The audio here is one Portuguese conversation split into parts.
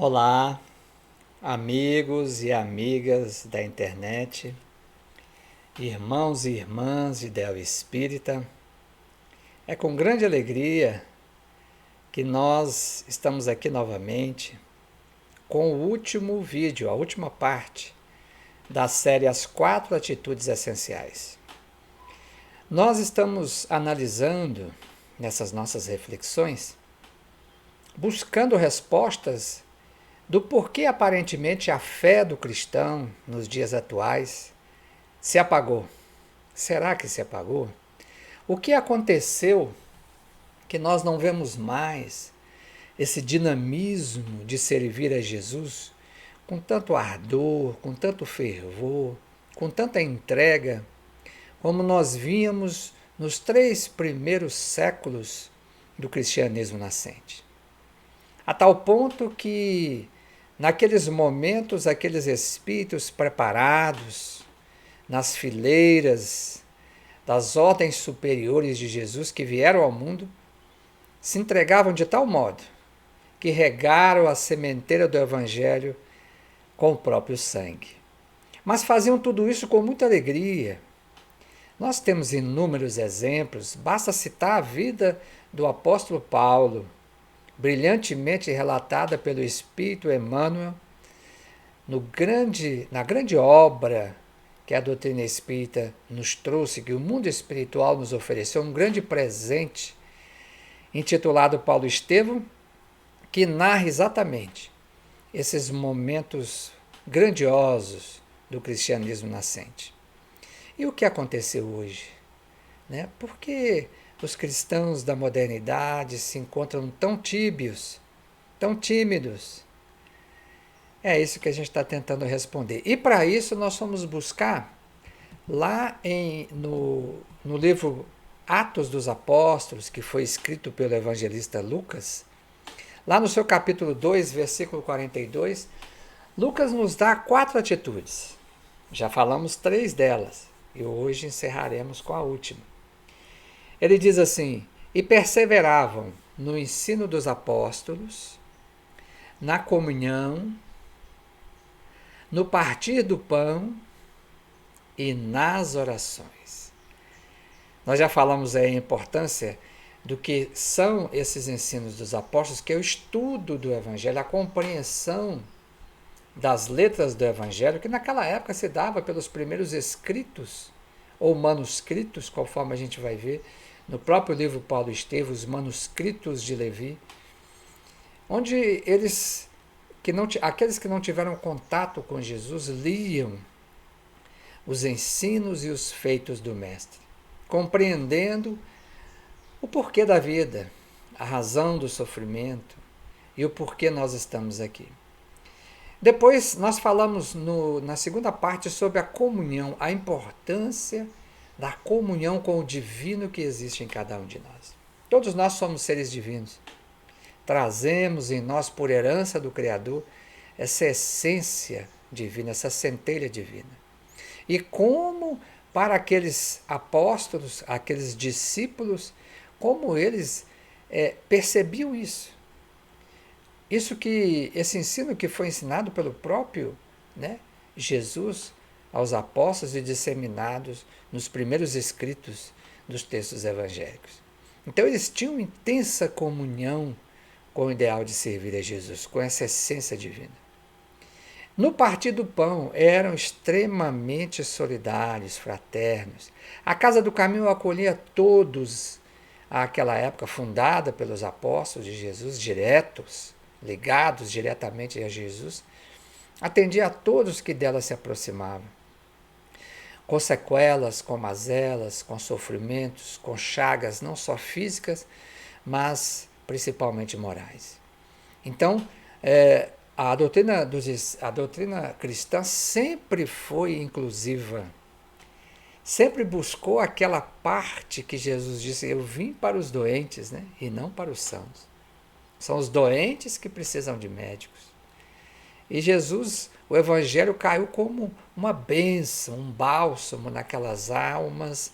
Olá, amigos e amigas da internet, irmãos e irmãs de Ideal Espírita. É com grande alegria que nós estamos aqui novamente com o último vídeo, a última parte da série As Quatro Atitudes Essenciais. Nós estamos analisando nessas nossas reflexões, buscando respostas do porquê aparentemente a fé do cristão nos dias atuais se apagou. Será que se apagou? O que aconteceu que nós não vemos mais esse dinamismo de servir a Jesus com tanto ardor, com tanto fervor, com tanta entrega, como nós víamos nos 3 primeiros séculos do cristianismo nascente? A tal ponto que naqueles momentos, aqueles espíritos preparados nas fileiras das ordens superiores de Jesus que vieram ao mundo, se entregavam de tal modo que regaram a sementeira do Evangelho com o próprio sangue. Mas faziam tudo isso com muita alegria. Nós temos inúmeros exemplos, basta citar a vida do apóstolo Paulo, brilhantemente relatada pelo Espírito Emmanuel, na grande obra que a doutrina espírita nos trouxe, que o mundo espiritual nos ofereceu, um grande presente, intitulado Paulo Estevão, que narra exatamente esses momentos grandiosos do cristianismo nascente. E o que aconteceu hoje? Por que os cristãos da modernidade se encontram tão tíbios, tão tímidos? É isso que a gente está tentando responder. E para isso nós fomos buscar lá no livro Atos dos Apóstolos, que foi escrito pelo evangelista Lucas, lá no seu capítulo 2, versículo 42, Lucas nos dá 4 atitudes. Já falamos 3 delas e hoje encerraremos com a última. Ele diz assim: e perseveravam no ensino dos apóstolos, na comunhão, no partir do pão e nas orações. Nós já falamos aí a importância do que são esses ensinos dos apóstolos, que é o estudo do Evangelho, a compreensão das letras do Evangelho, que naquela época se dava pelos primeiros escritos ou manuscritos, conforme a gente vai ver no próprio livro Paulo Estevão, os manuscritos de Levi, onde aqueles que não tiveram contato com Jesus liam os ensinos e os feitos do Mestre, compreendendo o porquê da vida, a razão do sofrimento e o porquê nós estamos aqui. Depois nós falamos na segunda parte sobre a comunhão, a importância da comunhão com o divino que existe em cada um de nós. Todos nós somos seres divinos. Trazemos em nós, por herança do Criador, essa essência divina, essa centelha divina. E como para aqueles apóstolos, aqueles discípulos, como eles percebiam isso. Esse ensino que foi ensinado pelo próprio Jesus aos apóstolos e disseminados nos primeiros escritos dos textos evangélicos. Então eles tinham intensa comunhão com o ideal de servir a Jesus, com essa essência divina. No partir do pão, eram extremamente solidários, fraternos. A Casa do Caminho acolhia todos àquela época, fundada pelos apóstolos de Jesus, ligados diretamente a Jesus, atendia a todos que dela se aproximavam, com sequelas, com mazelas, com sofrimentos, com chagas não só físicas, mas principalmente morais. Então, a doutrina cristã sempre foi inclusiva, sempre buscou aquela parte que Jesus disse: eu vim para os doentes, e não para os sãos. São os doentes que precisam de médicos. E Jesus, o Evangelho caiu como uma bênção, um bálsamo naquelas almas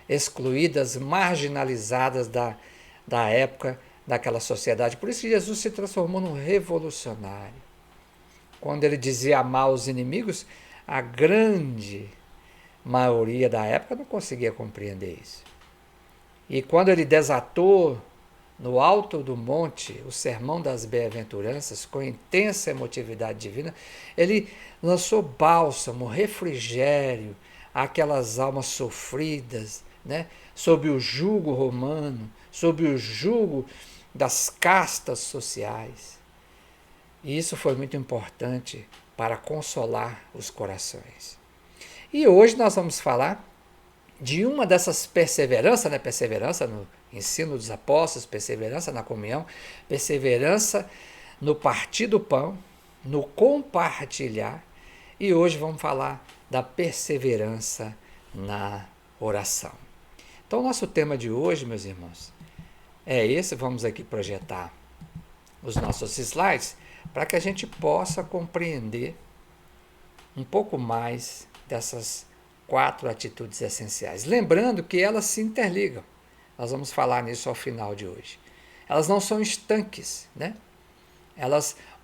excluídas, marginalizadas da época, daquela sociedade. Por isso que Jesus se transformou num revolucionário. quando ele dizia amar os inimigos, a grande maioria da época não conseguia compreender isso. E quando ele desatou no alto do monte o sermão das bem-aventuranças, com intensa emotividade divina, ele lançou bálsamo, refrigério àquelas almas sofridas, né, sob o jugo romano, sob o jugo das castas sociais. E isso foi muito importante para consolar os corações. E hoje nós vamos falar de uma dessas perseveranças, né? Perseverança no ensino dos apóstolos, perseverança na comunhão, perseverança no partir do pão, no compartilhar. E hoje vamos falar da perseverança na oração. Então, o nosso tema de hoje, meus irmãos, é esse. Vamos aqui projetar os nossos slides para que a gente possa compreender um pouco mais dessas 4 atitudes essenciais. Lembrando que elas se interligam. Nós vamos falar nisso ao final de hoje. Elas não são estanques, né?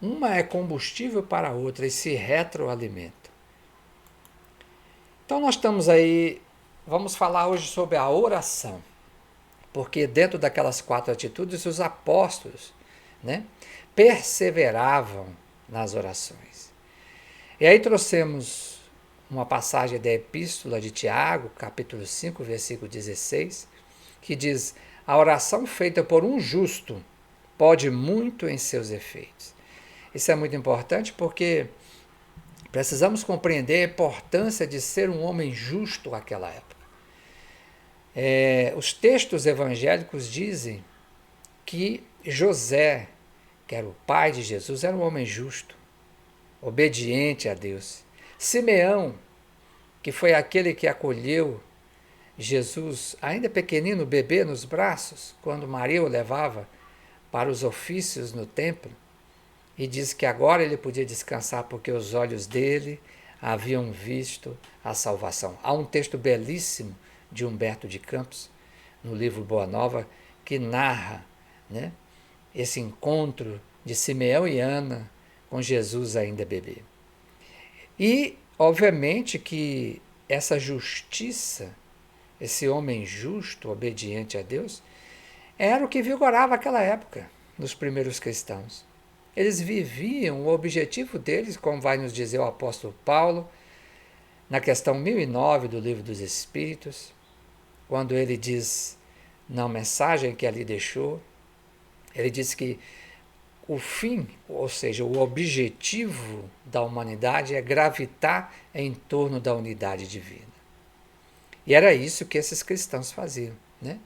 Uma é combustível para a outra e se retroalimentam. Então nós estamos aí, vamos falar hoje sobre a oração. Porque dentro daquelas 4 atitudes, os apóstolos, né, perseveravam nas orações. E aí trouxemos uma passagem da Epístola de Tiago, capítulo 5, versículo 16, que diz: a oração feita por um justo pode muito em seus efeitos. Isso é muito importante porque precisamos compreender a importância de ser um homem justo naquela época. Os textos evangélicos dizem que José, que era o pai de Jesus, era um homem justo, obediente a Deus. Simeão, que foi aquele que acolheu Jesus, ainda pequenino, bebê, nos braços, quando Maria o levava para os ofícios no templo, e diz que agora ele podia descansar porque os olhos dele haviam visto a salvação. Há um texto belíssimo de Humberto de Campos, no livro Boa Nova, que narra, né, esse encontro de Simeão e Ana com Jesus ainda bebê. E, obviamente, que essa justiça, esse homem justo, obediente a Deus, era o que vigorava aquela época, nos primeiros cristãos. Eles viviam o objetivo deles, como vai nos dizer o apóstolo Paulo, na questão 1009 do Livro dos Espíritos, quando ele diz, na mensagem que ali deixou, ele diz que o fim, ou seja, o objetivo da humanidade é gravitar em torno da unidade divina. E era isso que esses cristãos faziam, né?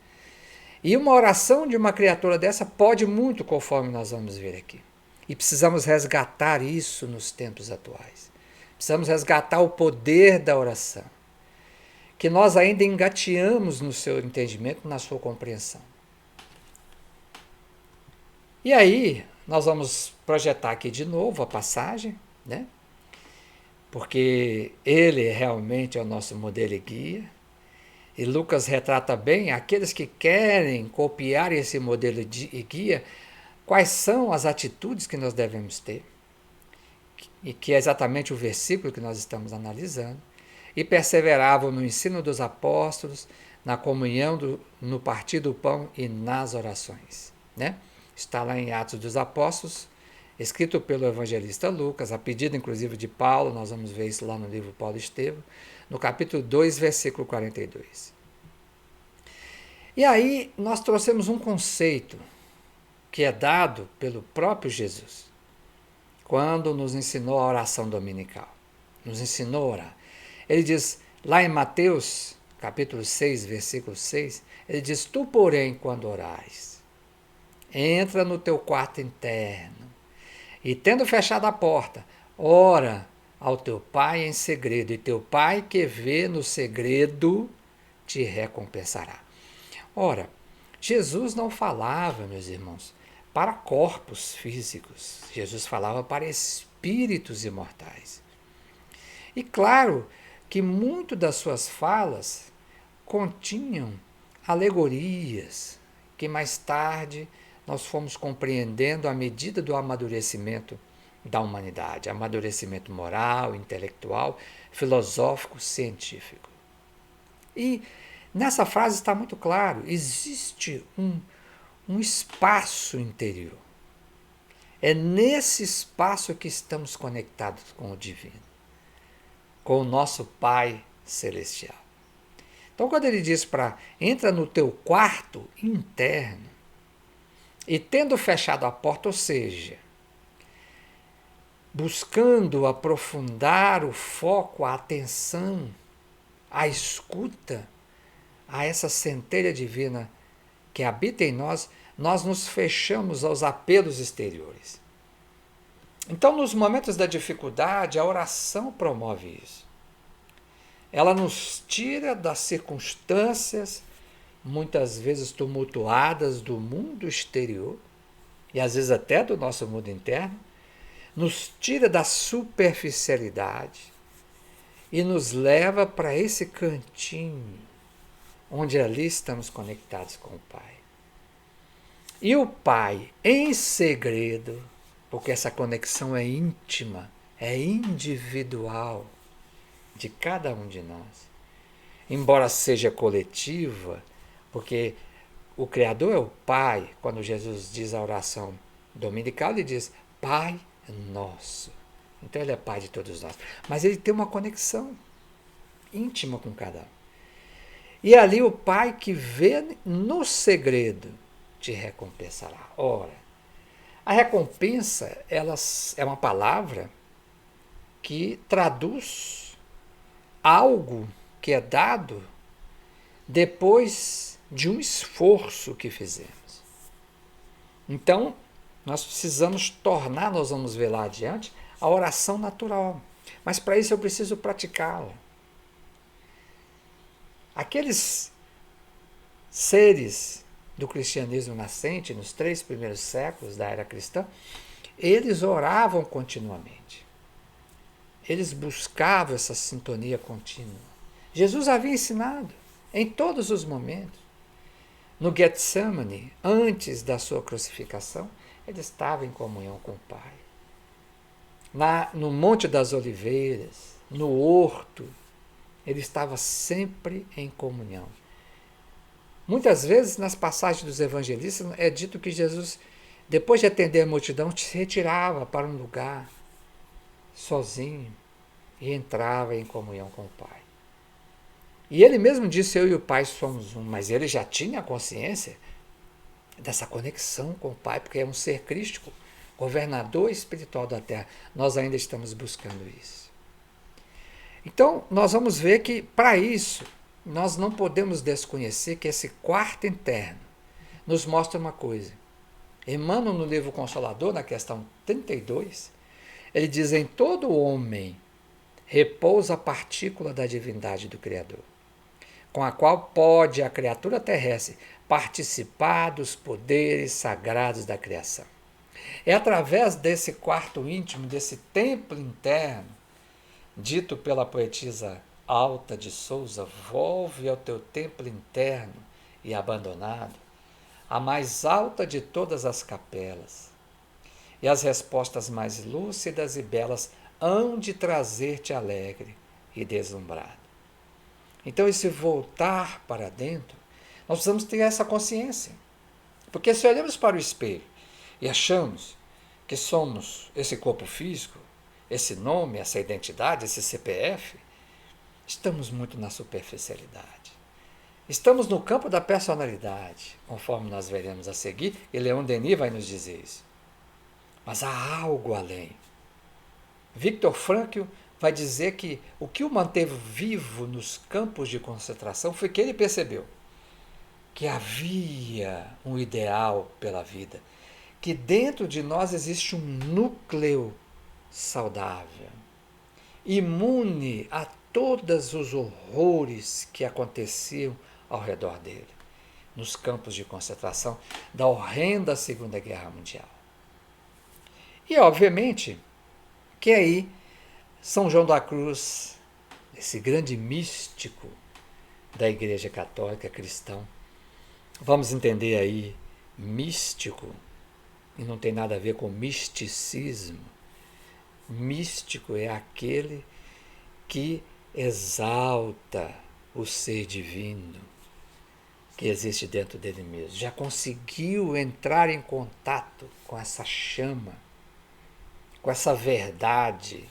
E uma oração de uma criatura dessa pode muito, conforme nós vamos ver aqui. E precisamos resgatar isso nos tempos atuais. Precisamos resgatar o poder da oração, que nós ainda engateamos no seu entendimento, na sua compreensão. E aí, nós vamos projetar aqui de novo a passagem, né? Porque ele realmente é o nosso modelo e guia. E Lucas retrata bem aqueles que querem copiar esse modelo e guia, quais são as atitudes que nós devemos ter, e que é exatamente o versículo que nós estamos analisando. E perseveravam no ensino dos apóstolos, na comunhão, no partir do pão e nas orações, né? Está lá em Atos dos Apóstolos, escrito pelo evangelista Lucas, a pedido inclusive de Paulo, nós vamos ver isso lá no livro Paulo e Estevão, no capítulo 2, versículo 42. E aí nós trouxemos um conceito que é dado pelo próprio Jesus, quando nos ensinou a oração dominical, nos ensinou a orar. Ele diz, lá em Mateus, capítulo 6, versículo 6, ele diz, tu, porém, quando orares, entra no teu quarto interno e, tendo fechado a porta, ora ao teu pai em segredo, e teu pai que vê no segredo te recompensará. Ora, Jesus não falava, meus irmãos, para corpos físicos. Jesus falava para espíritos imortais. E claro que muito das suas falas continham alegorias, que mais tarde nós fomos compreendendo à medida do amadurecimento da humanidade, amadurecimento moral, intelectual, filosófico, científico. E nessa frase está muito claro, existe um espaço interior. É nesse espaço que estamos conectados com o divino, com o nosso Pai Celestial. Então, quando ele diz para entra no teu quarto interno e tendo fechado a porta, ou seja, buscando aprofundar o foco, a atenção, a escuta a essa centelha divina que habita em nós, nós nos fechamos aos apelos exteriores. Então, nos momentos da dificuldade, a oração promove isso. Ela nos tira das circunstâncias, muitas vezes tumultuadas, do mundo exterior, e às vezes até do nosso mundo interno, nos tira da superficialidade e nos leva para esse cantinho, onde ali estamos conectados com o Pai. E o Pai, em segredo, porque essa conexão é íntima, é individual de cada um de nós, embora seja coletiva, porque o Criador é o Pai. Quando Jesus diz a oração dominical, ele diz Pai Nosso. Então ele é Pai de todos nós. Mas ele tem uma conexão íntima com cada um. E ali o Pai que vê no segredo te recompensará. Ora, a recompensa ela é uma palavra que traduz algo que é dado depois de um esforço que fizemos. Então, nós precisamos tornar, nós vamos ver lá adiante, a oração natural. Mas para isso eu preciso praticá-la. Aqueles seres do cristianismo nascente, nos 3 primeiros séculos da era cristã, eles oravam continuamente. Eles buscavam essa sintonia contínua. Jesus havia ensinado em todos os momentos. No Getsemane, antes da sua crucificação, ele estava em comunhão com o Pai. No Monte das Oliveiras, no horto, ele estava sempre em comunhão. Muitas vezes, nas passagens dos evangelistas, é dito que Jesus, depois de atender a multidão, se retirava para um lugar sozinho e entrava em comunhão com o Pai. E ele mesmo disse, eu e o Pai somos um, mas ele já tinha consciência dessa conexão com o Pai, porque é um ser crístico, governador espiritual da Terra. Nós ainda estamos buscando isso. Então, nós vamos ver que, para isso, nós não podemos desconhecer que esse quarto interno nos mostra uma coisa. Emmanuel, no livro Consolador, na questão 32, ele diz, em todo homem repousa a partícula da divindade do Criador, com a qual pode a criatura terrestre participar dos poderes sagrados da criação. É através desse quarto íntimo, desse templo interno, dito pela poetisa Alta de Souza, volve ao teu templo interno e abandonado, a mais alta de todas as capelas, e as respostas mais lúcidas e belas hão de trazer-te alegre e deslumbrado. Então, esse voltar para dentro, nós precisamos ter essa consciência. Porque se olhamos para o espelho e achamos que somos esse corpo físico, esse nome, essa identidade, esse CPF, estamos muito na superficialidade. Estamos no campo da personalidade, conforme nós veremos a seguir, e Leon Denis vai nos dizer isso. Mas há algo além. Viktor Frankl vai dizer que o que o manteve vivo nos campos de concentração foi que ele percebeu que havia um ideal pela vida, que dentro de nós existe um núcleo saudável, imune a todos os horrores que aconteciam ao redor dele, nos campos de concentração da horrenda Segunda Guerra Mundial. E, obviamente, que aí São João da Cruz, esse grande místico da Igreja Católica cristã, vamos entender aí místico, e não tem nada a ver com misticismo, místico é aquele que exalta o ser divino que existe dentro dele mesmo. Já conseguiu entrar em contato com essa chama, com essa verdade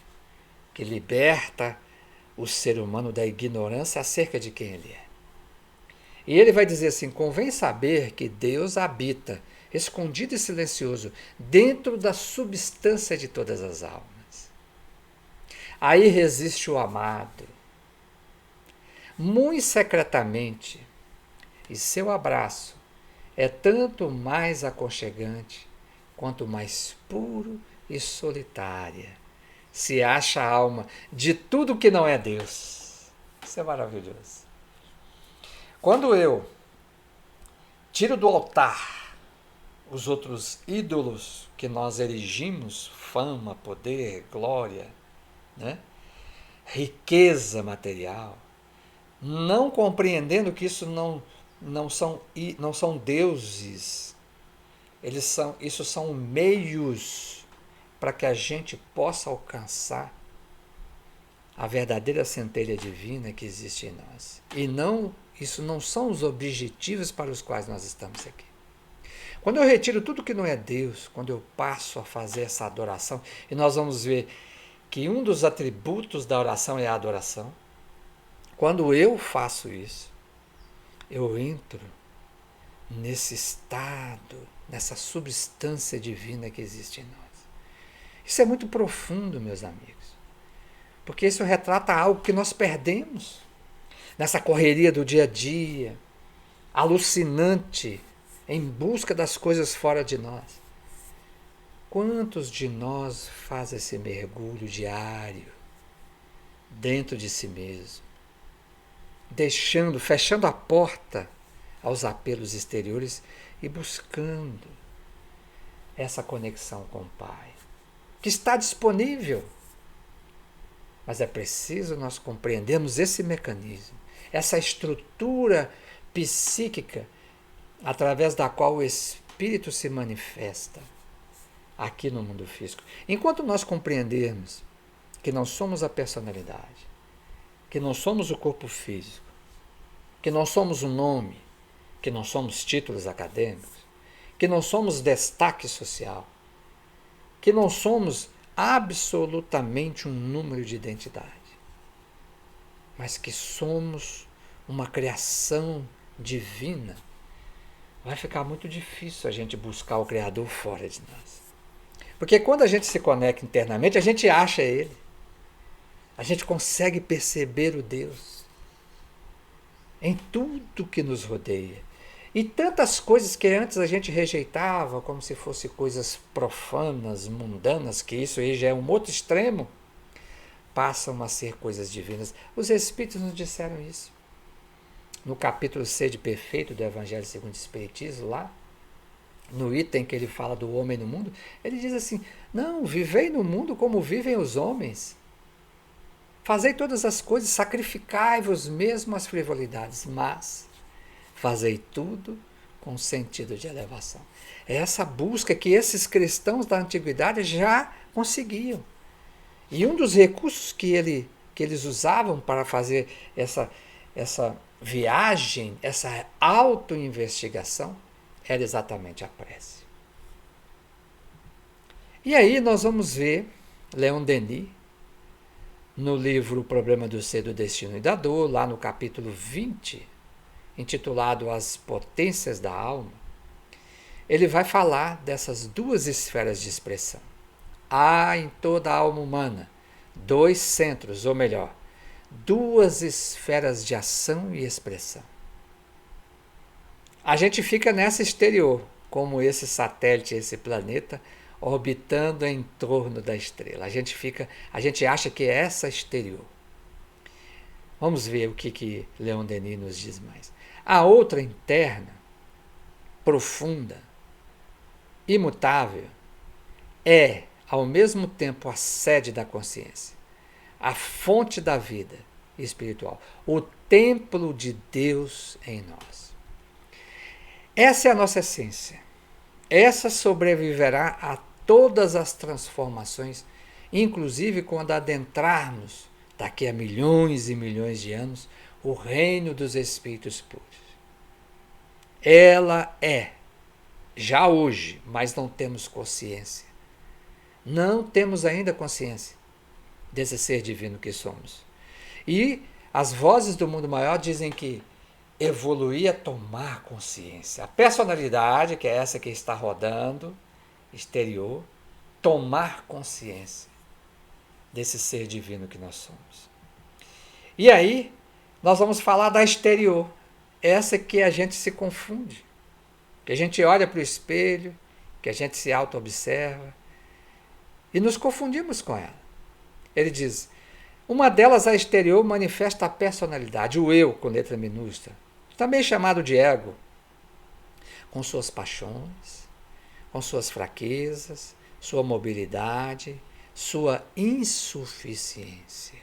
que liberta o ser humano da ignorância acerca de quem ele é. E ele vai dizer assim: convém saber que Deus habita, escondido e silencioso, dentro da substância de todas as almas. Aí resiste o amado, muito secretamente, e seu abraço é tanto mais aconchegante quanto mais puro e solitária se acha a alma de tudo que não é Deus. Isso é maravilhoso. Quando eu tiro do altar os outros ídolos que nós erigimos, fama, poder, glória, né? Riqueza material, não compreendendo que isso não são deuses, isso são meios para que a gente possa alcançar a verdadeira centelha divina que existe em nós. E isso não são os objetivos para os quais nós estamos aqui. Quando eu retiro tudo que não é Deus, quando eu passo a fazer essa adoração, e nós vamos ver que um dos atributos da oração é a adoração. Quando eu faço isso, eu entro nesse estado, nessa substância divina que existe em nós. Isso é muito profundo, meus amigos, porque isso retrata algo que nós perdemos nessa correria do dia a dia, alucinante, em busca das coisas fora de nós. Quantos de nós faz esse mergulho diário dentro de si mesmo, fechando a porta aos apelos exteriores e buscando essa conexão com o Pai, que está disponível. Mas é preciso nós compreendermos esse mecanismo, essa estrutura psíquica através da qual o Espírito se manifesta aqui no mundo físico. Enquanto nós compreendermos que não somos a personalidade, que não somos o corpo físico, que não somos o nome, que não somos títulos acadêmicos, que não somos destaque social, que não somos absolutamente um número de identidade, mas que somos uma criação divina, vai ficar muito difícil a gente buscar o Criador fora de nós. Porque quando a gente se conecta internamente, a gente acha Ele. A gente consegue perceber o Deus em tudo que nos rodeia. E tantas coisas que antes a gente rejeitava como se fossem coisas profanas, mundanas, que isso aí já é um outro extremo, passam a ser coisas divinas. Os Espíritos nos disseram isso. No capítulo Sede Perfeito do Evangelho segundo o Espiritismo, lá, no item que ele fala do homem no mundo, ele diz assim: não, vivei no mundo como vivem os homens. Fazei todas as coisas, sacrificai-vos mesmo às frivolidades, mas fazei tudo com sentido de elevação. É essa busca que esses cristãos da antiguidade já conseguiam. E um dos recursos que eles usavam para fazer essa viagem, essa auto-investigação, era exatamente a prece. E aí nós vamos ver Leon Denis, no livro O Problema do Ser, do Destino e da Dor, lá no capítulo 20, intitulado As Potências da Alma, ele vai falar dessas duas esferas de expressão. Há em toda a alma humana dois centros, ou melhor, duas esferas de ação e expressão. A gente fica nessa exterior, como esse satélite, esse planeta, orbitando em torno da estrela. A gente acha que é essa exterior. Vamos ver o que Leon Denis nos diz mais. A outra interna, profunda, imutável, é, ao mesmo tempo, a sede da consciência, a fonte da vida espiritual, o templo de Deus em nós. Essa é a nossa essência. Essa sobreviverá a todas as transformações inclusive quando adentrarmos, daqui a milhões e milhões de anos, o reino dos espíritos puros. Ela é, já hoje, mas não temos consciência. Não temos ainda consciência desse ser divino que somos. E as vozes do mundo maior dizem que evoluir é tomar consciência. A personalidade, que é essa que está rodando, exterior, tomar consciência desse ser divino que nós somos. E aí, nós vamos falar da exterior, essa que a gente se confunde, que a gente olha para o espelho, que a gente se auto-observa e nos confundimos com ela. Ele diz, uma delas, a exterior, manifesta a personalidade, o eu, com letra minúscula, também chamado de ego, com suas paixões, com suas fraquezas, sua mobilidade, sua insuficiência.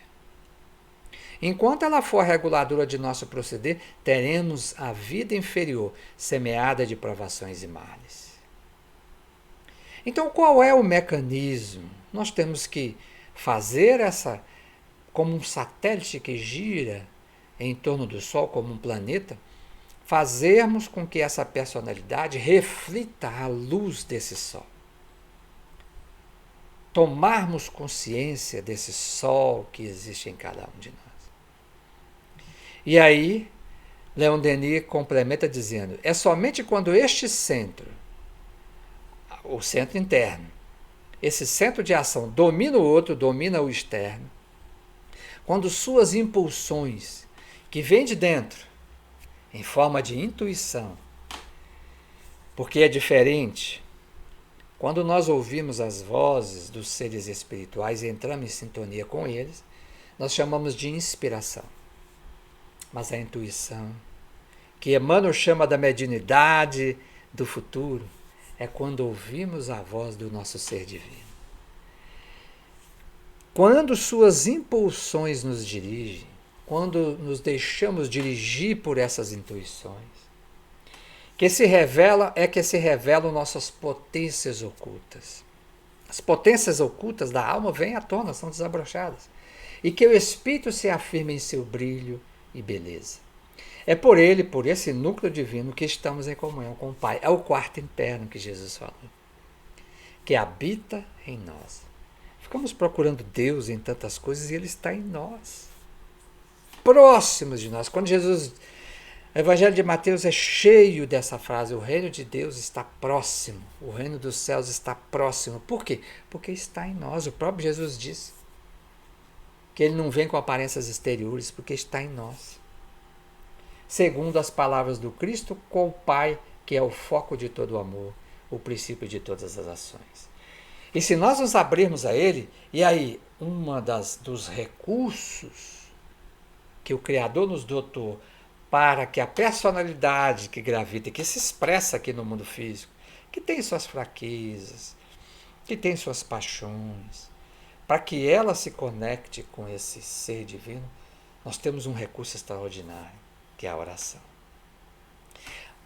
Enquanto ela for reguladora de nosso proceder, teremos a vida inferior, semeada de provações e males. Então, qual é o mecanismo? Nós temos que fazer essa, como um satélite que gira em torno do Sol, como um planeta, fazermos com que essa personalidade reflita a luz desse Sol. Tomarmos consciência desse Sol que existe em cada um de nós. E aí, Leon Denis complementa dizendo, é somente quando este centro, o centro interno, esse centro de ação domina o outro, domina o externo, quando suas impulsões, que vêm de dentro, em forma de intuição, porque é diferente, quando nós ouvimos as vozes dos seres espirituais e entramos em sintonia com eles, nós chamamos de inspiração. Mas a intuição, que Emmanuel chama da mediunidade do futuro, é quando ouvimos a voz do nosso ser divino. Quando suas impulsões nos dirigem, quando nos deixamos dirigir por essas intuições, que se revelam nossas potências ocultas. As potências ocultas da alma vêm à tona, são desabrochadas. E que o espírito se afirma em seu brilho e beleza. É por ele, por esse núcleo divino, que estamos em comunhão com o Pai. É o quarto interno que Jesus falou, que habita em nós. Ficamos procurando Deus em tantas coisas e Ele está em nós, próximos de nós. Quando Jesus, o Evangelho de Mateus é cheio dessa frase, o reino de Deus está próximo, o reino dos céus está próximo. Por quê? Porque está em nós. O próprio Jesus disse que Ele não vem com aparências exteriores, porque está em nós. Segundo as palavras do Cristo, com o Pai, que é o foco de todo o amor, o princípio de todas as ações. E se nós nos abrirmos a Ele, e aí dos recursos que o Criador nos dotou para que a personalidade que gravita, que se expressa aqui no mundo físico, que tem suas fraquezas, que tem suas paixões, para que ela se conecte com esse ser divino, nós temos um recurso extraordinário, que é a oração.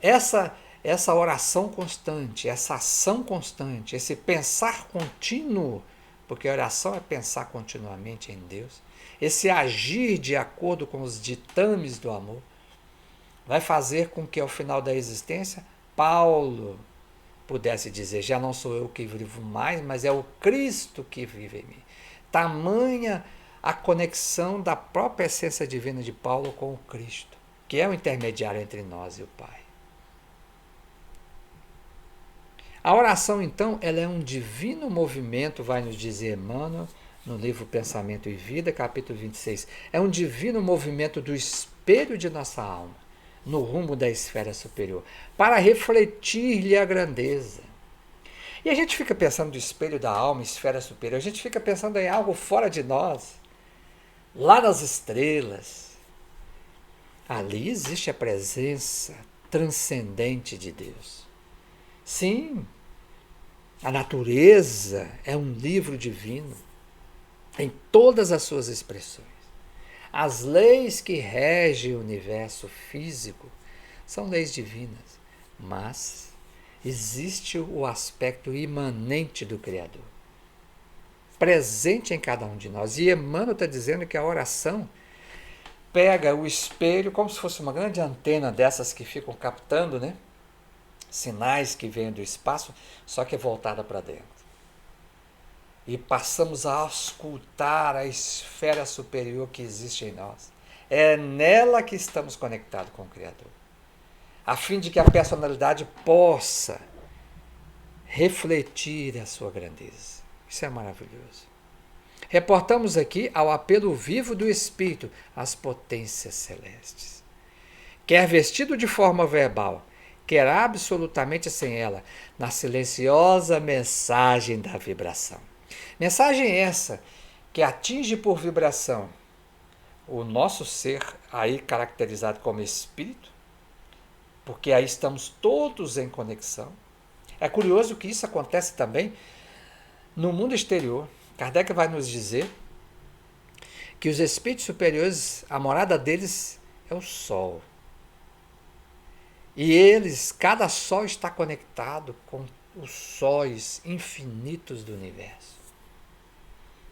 Essa oração constante, essa ação constante, esse pensar contínuo, porque a oração é pensar continuamente em Deus, esse agir de acordo com os ditames do amor, vai fazer com que ao final da existência, Paulo pudesse dizer, já não sou eu que vivo mais, mas é o Cristo que vive em mim. Tamanha a conexão da própria essência divina de Paulo com o Cristo, que é o intermediário entre nós e o Pai. A oração, então, ela é um divino movimento, vai nos dizer Emmanuel, no livro Pensamento e Vida, capítulo 26. É um divino movimento do espelho de nossa alma, no rumo da esfera superior, para refletir-lhe a grandeza. E a gente fica pensando do espelho da alma, esfera superior, a gente fica pensando em algo fora de nós, lá nas estrelas. Ali existe a presença transcendente de Deus. Sim, a natureza é um livro divino em todas as suas expressões. As leis que regem o universo físico são leis divinas, mas existe o aspecto imanente do Criador. presente em cada um de nós. E Emmanuel está dizendo que a oração pega o espelho como se fosse uma grande antena dessas que ficam captando, né, sinais que vêm do espaço, só que é voltada para dentro. E passamos a auscultar a esfera superior que existe em nós. É nela que estamos conectados com o Criador, a fim de que a personalidade possa refletir a sua grandeza. Isso é maravilhoso. Reportamos aqui ao apelo vivo do Espírito às potências celestes. Quer vestido de forma verbal, quer absolutamente sem ela, na silenciosa mensagem da vibração. Mensagem essa que atinge por vibração o nosso ser, aí caracterizado como espírito, porque aí estamos todos em conexão. É curioso que isso acontece também no mundo exterior. Kardec vai nos dizer que os espíritos superiores, a morada deles é o Sol. E eles, cada Sol está conectado com os sóis infinitos do universo.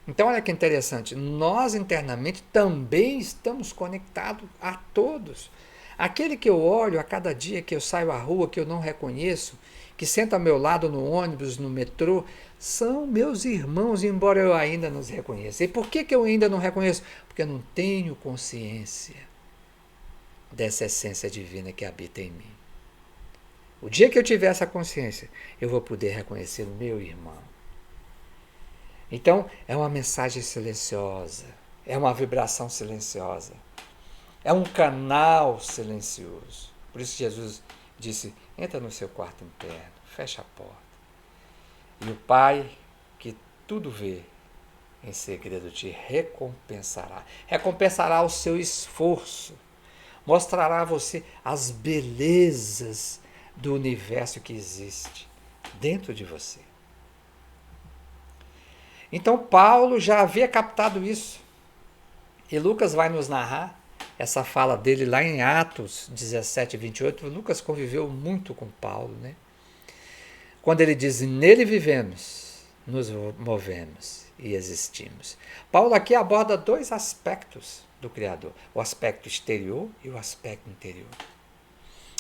Então, olha que interessante, nós internamente também estamos conectados a todos. Aquele que eu olho a cada dia que eu saio à rua, que eu não reconheço, que senta ao meu lado no ônibus, no metrô, são meus irmãos, embora eu ainda não os reconheça. E por que eu ainda não reconheço? Porque eu não tenho consciência dessa essência divina que habita em mim. O dia que eu tiver essa consciência, eu vou poder reconhecer o meu irmão. Então, é uma mensagem silenciosa, é uma vibração silenciosa, é um canal silencioso. Por isso Jesus disse, entra no seu quarto interno, fecha a porta. E o Pai, que tudo vê, em segredo te recompensará. Recompensará o seu esforço, mostrará a você as belezas do universo que existe dentro de você. Então Paulo já havia captado isso. E Lucas vai nos narrar essa fala dele lá em Atos 17, 28. Lucas conviveu muito com Paulo, né? Quando ele diz, nele vivemos, nos movemos e existimos. Paulo aqui aborda dois aspectos do Criador, o aspecto exterior e o aspecto interior.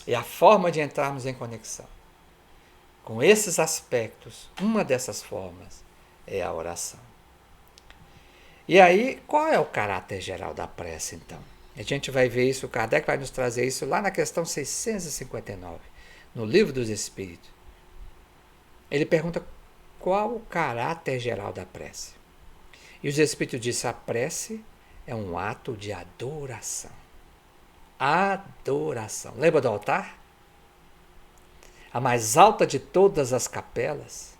E a forma de entrarmos em conexão com esses aspectos, uma dessas formas, é a oração. E aí, qual é o caráter geral da prece, então? A gente vai ver isso, o Kardec vai nos trazer isso lá na questão 659, no Livro dos Espíritos. Ele pergunta qual o caráter geral da prece. E os Espíritos dizem, a prece é um ato de adoração. Adoração. Lembra do altar? A mais alta de todas as capelas.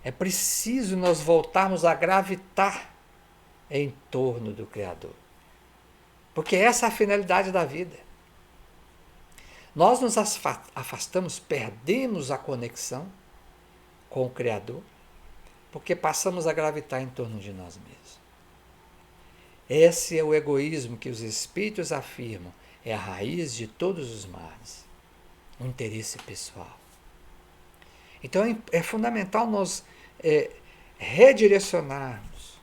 É preciso nós voltarmos a gravitar em torno do Criador. Porque essa é a finalidade da vida. Nós nos afastamos, perdemos a conexão com o Criador, porque passamos a gravitar em torno de nós mesmos. Esse é o egoísmo que os Espíritos afirmam, é a raiz de todos os males, o interesse pessoal. Então é fundamental nós redirecionarmos,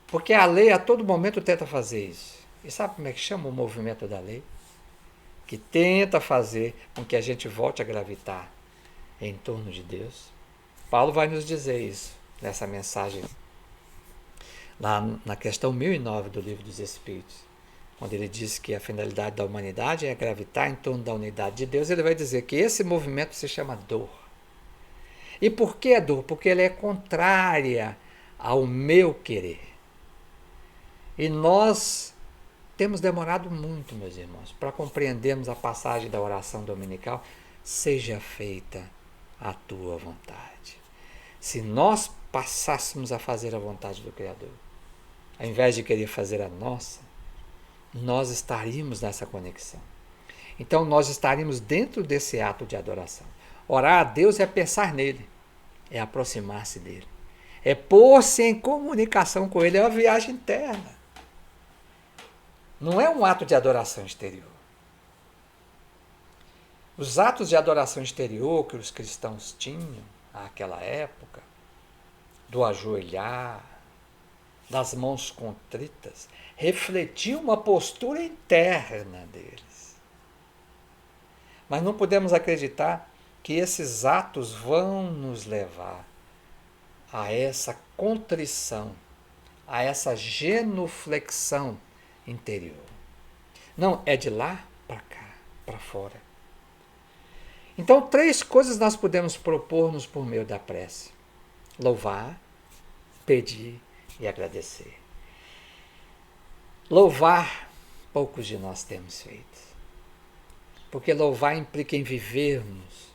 porque a lei a todo momento tenta fazer isso. E sabe como é que chama o movimento da lei? Que tenta fazer com que a gente volte a gravitar em torno de Deus. Paulo vai nos dizer isso nessa mensagem, lá na questão 1009 do Livro dos Espíritos, quando ele diz que a finalidade da humanidade é gravitar em torno da unidade de Deus. Ele vai dizer que esse movimento se chama dor. E por que a dor? Porque ela é contrária ao meu querer. E nós temos demorado muito, meus irmãos, para compreendermos a passagem da oração dominical, seja feita a tua vontade. Se nós passássemos a fazer a vontade do Criador, ao invés de querer fazer a nossa, nós estaríamos nessa conexão. Então nós estaríamos dentro desse ato de adoração. Orar a Deus é pensar nele, é aproximar-se dele, é pôr-se em comunicação com ele, é uma viagem interna. Não é um ato de adoração exterior. Os atos de adoração exterior que os cristãos tinham naquela época, do ajoelhar, das mãos contritas, refletia uma postura interna deles. Mas não podemos acreditar que esses atos vão nos levar a essa contrição, a essa genuflexão interior. Não, é de lá para cá, para fora. Então, 3 coisas nós podemos propor-nos por meio da prece: louvar, pedir e agradecer. Louvar, poucos de nós temos feito. Porque louvar implica em vivermos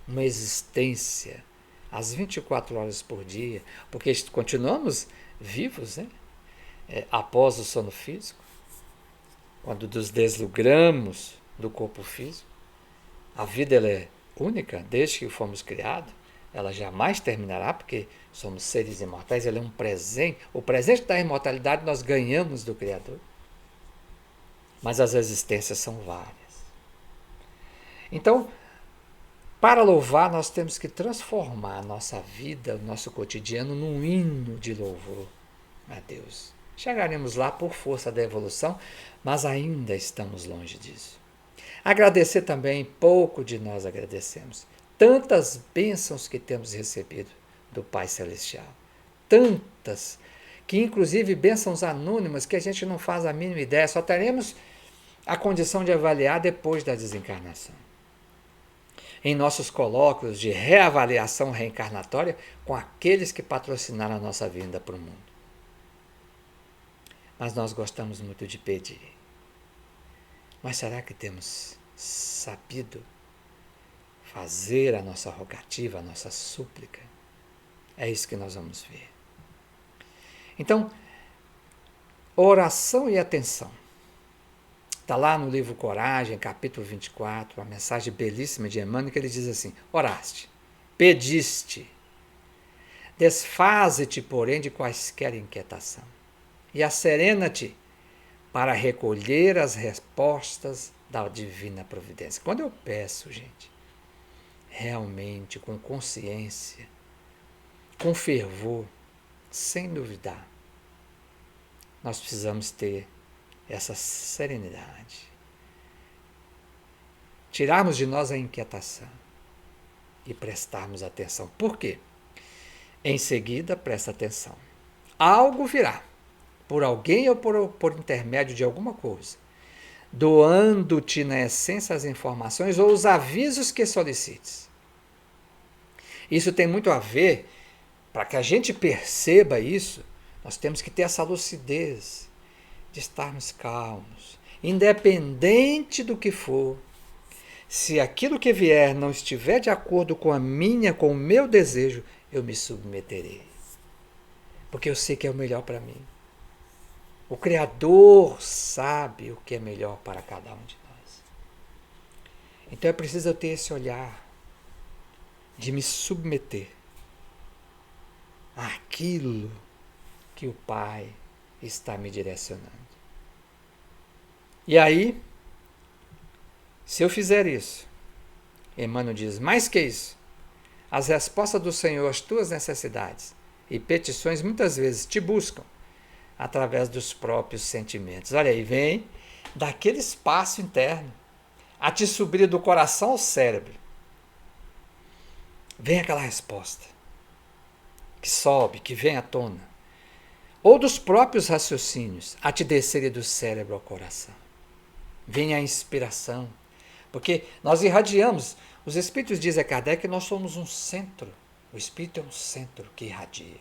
uma existência às 24 horas por dia, porque continuamos vivos, né? Após o sono físico, quando nos deslugramos do corpo físico. A vida ela é única, desde que fomos criados, ela jamais terminará, porque somos seres imortais, ela é um presente. O presente da imortalidade nós ganhamos do Criador. Mas as existências são várias. Então, para louvar, nós temos que transformar a nossa vida, o nosso cotidiano, num hino de louvor a Deus. Chegaremos lá por força da evolução, mas ainda estamos longe disso. Agradecer também, pouco de nós agradecemos. Tantas bênçãos que temos recebido do Pai Celestial. Tantas, que inclusive bênçãos anônimas que a gente não faz a mínima ideia, só teremos a condição de avaliar depois da desencarnação. Em nossos colóquios de reavaliação reencarnatória com aqueles que patrocinaram a nossa vinda para o mundo. Mas nós gostamos muito de pedir. Mas será que temos sabido fazer a nossa rogativa, a nossa súplica? É isso que nós vamos ver. Então, oração e atenção. Está lá no livro Coragem, capítulo 24, uma mensagem belíssima de Emmanuel, que ele diz assim: oraste, pediste, desfaze-te, porém, de quaisquer inquietação, e asserena-te para recolher as respostas da divina providência. Quando eu peço, gente, realmente com consciência, com fervor, sem duvidar, nós precisamos ter essa serenidade. Tirarmos de nós a inquietação e prestarmos atenção. Por quê? Em seguida, presta atenção. Algo virá, por alguém ou por intermédio de alguma coisa, doando-te na essência as informações ou os avisos que solicites. Isso tem muito a ver, para que a gente perceba isso, nós temos que ter essa lucidez de estarmos calmos, independente do que for. Se aquilo que vier não estiver de acordo com com o meu desejo, eu me submeterei. Porque eu sei que é o melhor para mim. O Criador sabe o que é melhor para cada um de nós. Então é preciso eu ter esse olhar de me submeter àquilo que o Pai está me direcionando. E aí, se eu fizer isso, Emmanuel diz, mais que isso, as respostas do Senhor às tuas necessidades e petições muitas vezes te buscam através dos próprios sentimentos. Olha aí, vem daquele espaço interno a te subir do coração ao cérebro. Vem aquela resposta que sobe, que vem à tona. Ou dos próprios raciocínios a te descerem do cérebro ao coração. Vem a inspiração. Porque nós irradiamos. Os Espíritos dizem a Kardec que nós somos um centro. O Espírito é um centro que irradia.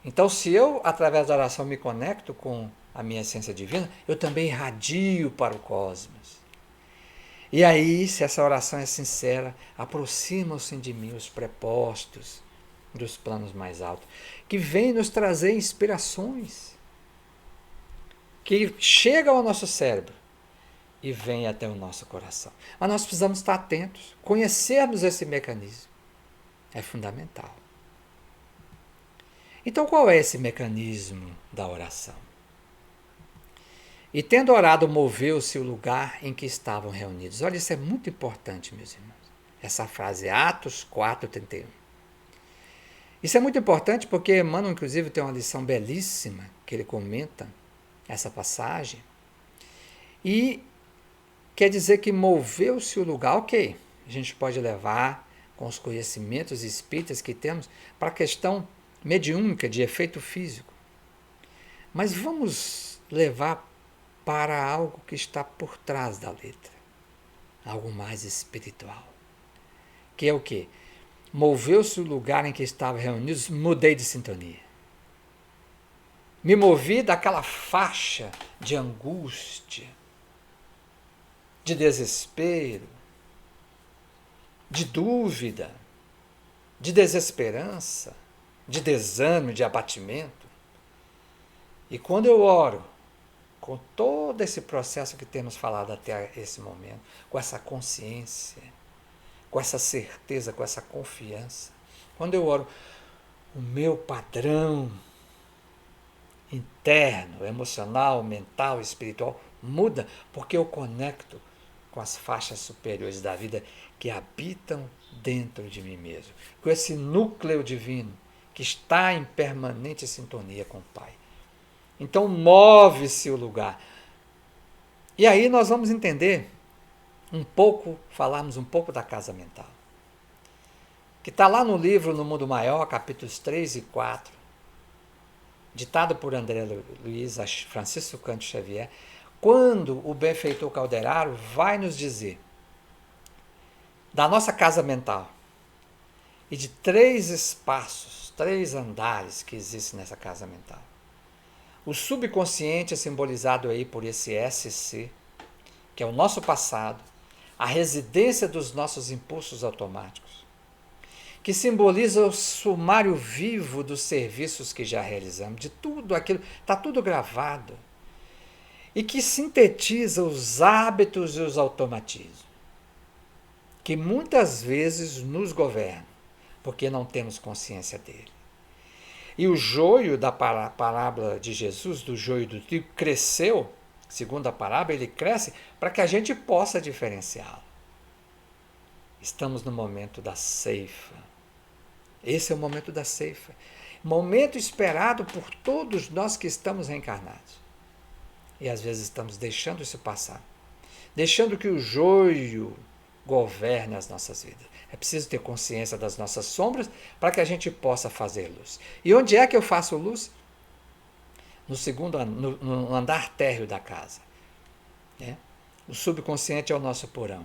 Então, se eu, através da oração, me conecto com a minha essência divina, eu também irradio para o cosmos. E aí, se essa oração é sincera, aproximam-se de mim os prepostos dos planos mais altos, que vêm nos trazer inspirações, que chegam ao nosso cérebro e vêm até o nosso coração. Mas nós precisamos estar atentos, conhecermos esse mecanismo. É fundamental. Então, qual é esse mecanismo da oração? E tendo orado, moveu-se o lugar em que estavam reunidos. Olha, isso é muito importante, meus irmãos. Essa frase, Atos 4:31. Isso é muito importante porque Emmanuel, inclusive, tem uma lição belíssima que ele comenta essa passagem. E quer dizer que moveu-se o lugar, ok. A gente pode levar com os conhecimentos espíritas que temos para a questão mediúnica de efeito físico. Mas vamos levar para algo que está por trás da letra, algo mais espiritual. Que é o quê? Moveu-se o lugar em que estavam reunidos, mudei de sintonia. Me movi daquela faixa de angústia, de desespero, de dúvida, de desesperança, de desânimo, de abatimento. E quando eu oro, com todo esse processo que temos falado até esse momento, com essa consciência, com essa certeza, com essa confiança, quando eu oro, o meu padrão interno, emocional, mental, espiritual muda, porque eu conecto com as faixas superiores da vida que habitam dentro de mim mesmo, com esse núcleo divino que está em permanente sintonia com o Pai. Então move-se o lugar. E aí nós vamos entender falarmos um pouco da casa mental, que está lá no livro No Mundo Maior, capítulos 3 e 4, ditado por André Luiz, Francisco Cândido Xavier, quando o benfeitor Calderaro vai nos dizer da nossa casa mental e de 3 espaços, 3 andares que existem nessa casa mental. O subconsciente é simbolizado aí por esse SC, que é o nosso passado, a residência dos nossos impulsos automáticos, que simboliza o sumário vivo dos serviços que já realizamos, de tudo aquilo, está tudo gravado, e que sintetiza os hábitos e os automatismos, que muitas vezes nos governam, porque não temos consciência dele. E o joio da parábola de Jesus, do joio do trigo, cresceu, segundo a parábola, ele cresce para que a gente possa diferenciá-lo. Estamos no momento da ceifa. Esse é o momento da ceifa. Momento esperado por todos nós que estamos reencarnados. E às vezes estamos deixando isso passar. Deixando que o joio governe as nossas vidas. É preciso ter consciência das nossas sombras para que a gente possa fazer luz. E onde é que eu faço luz? No andar térreo da casa. O subconsciente é o nosso porão.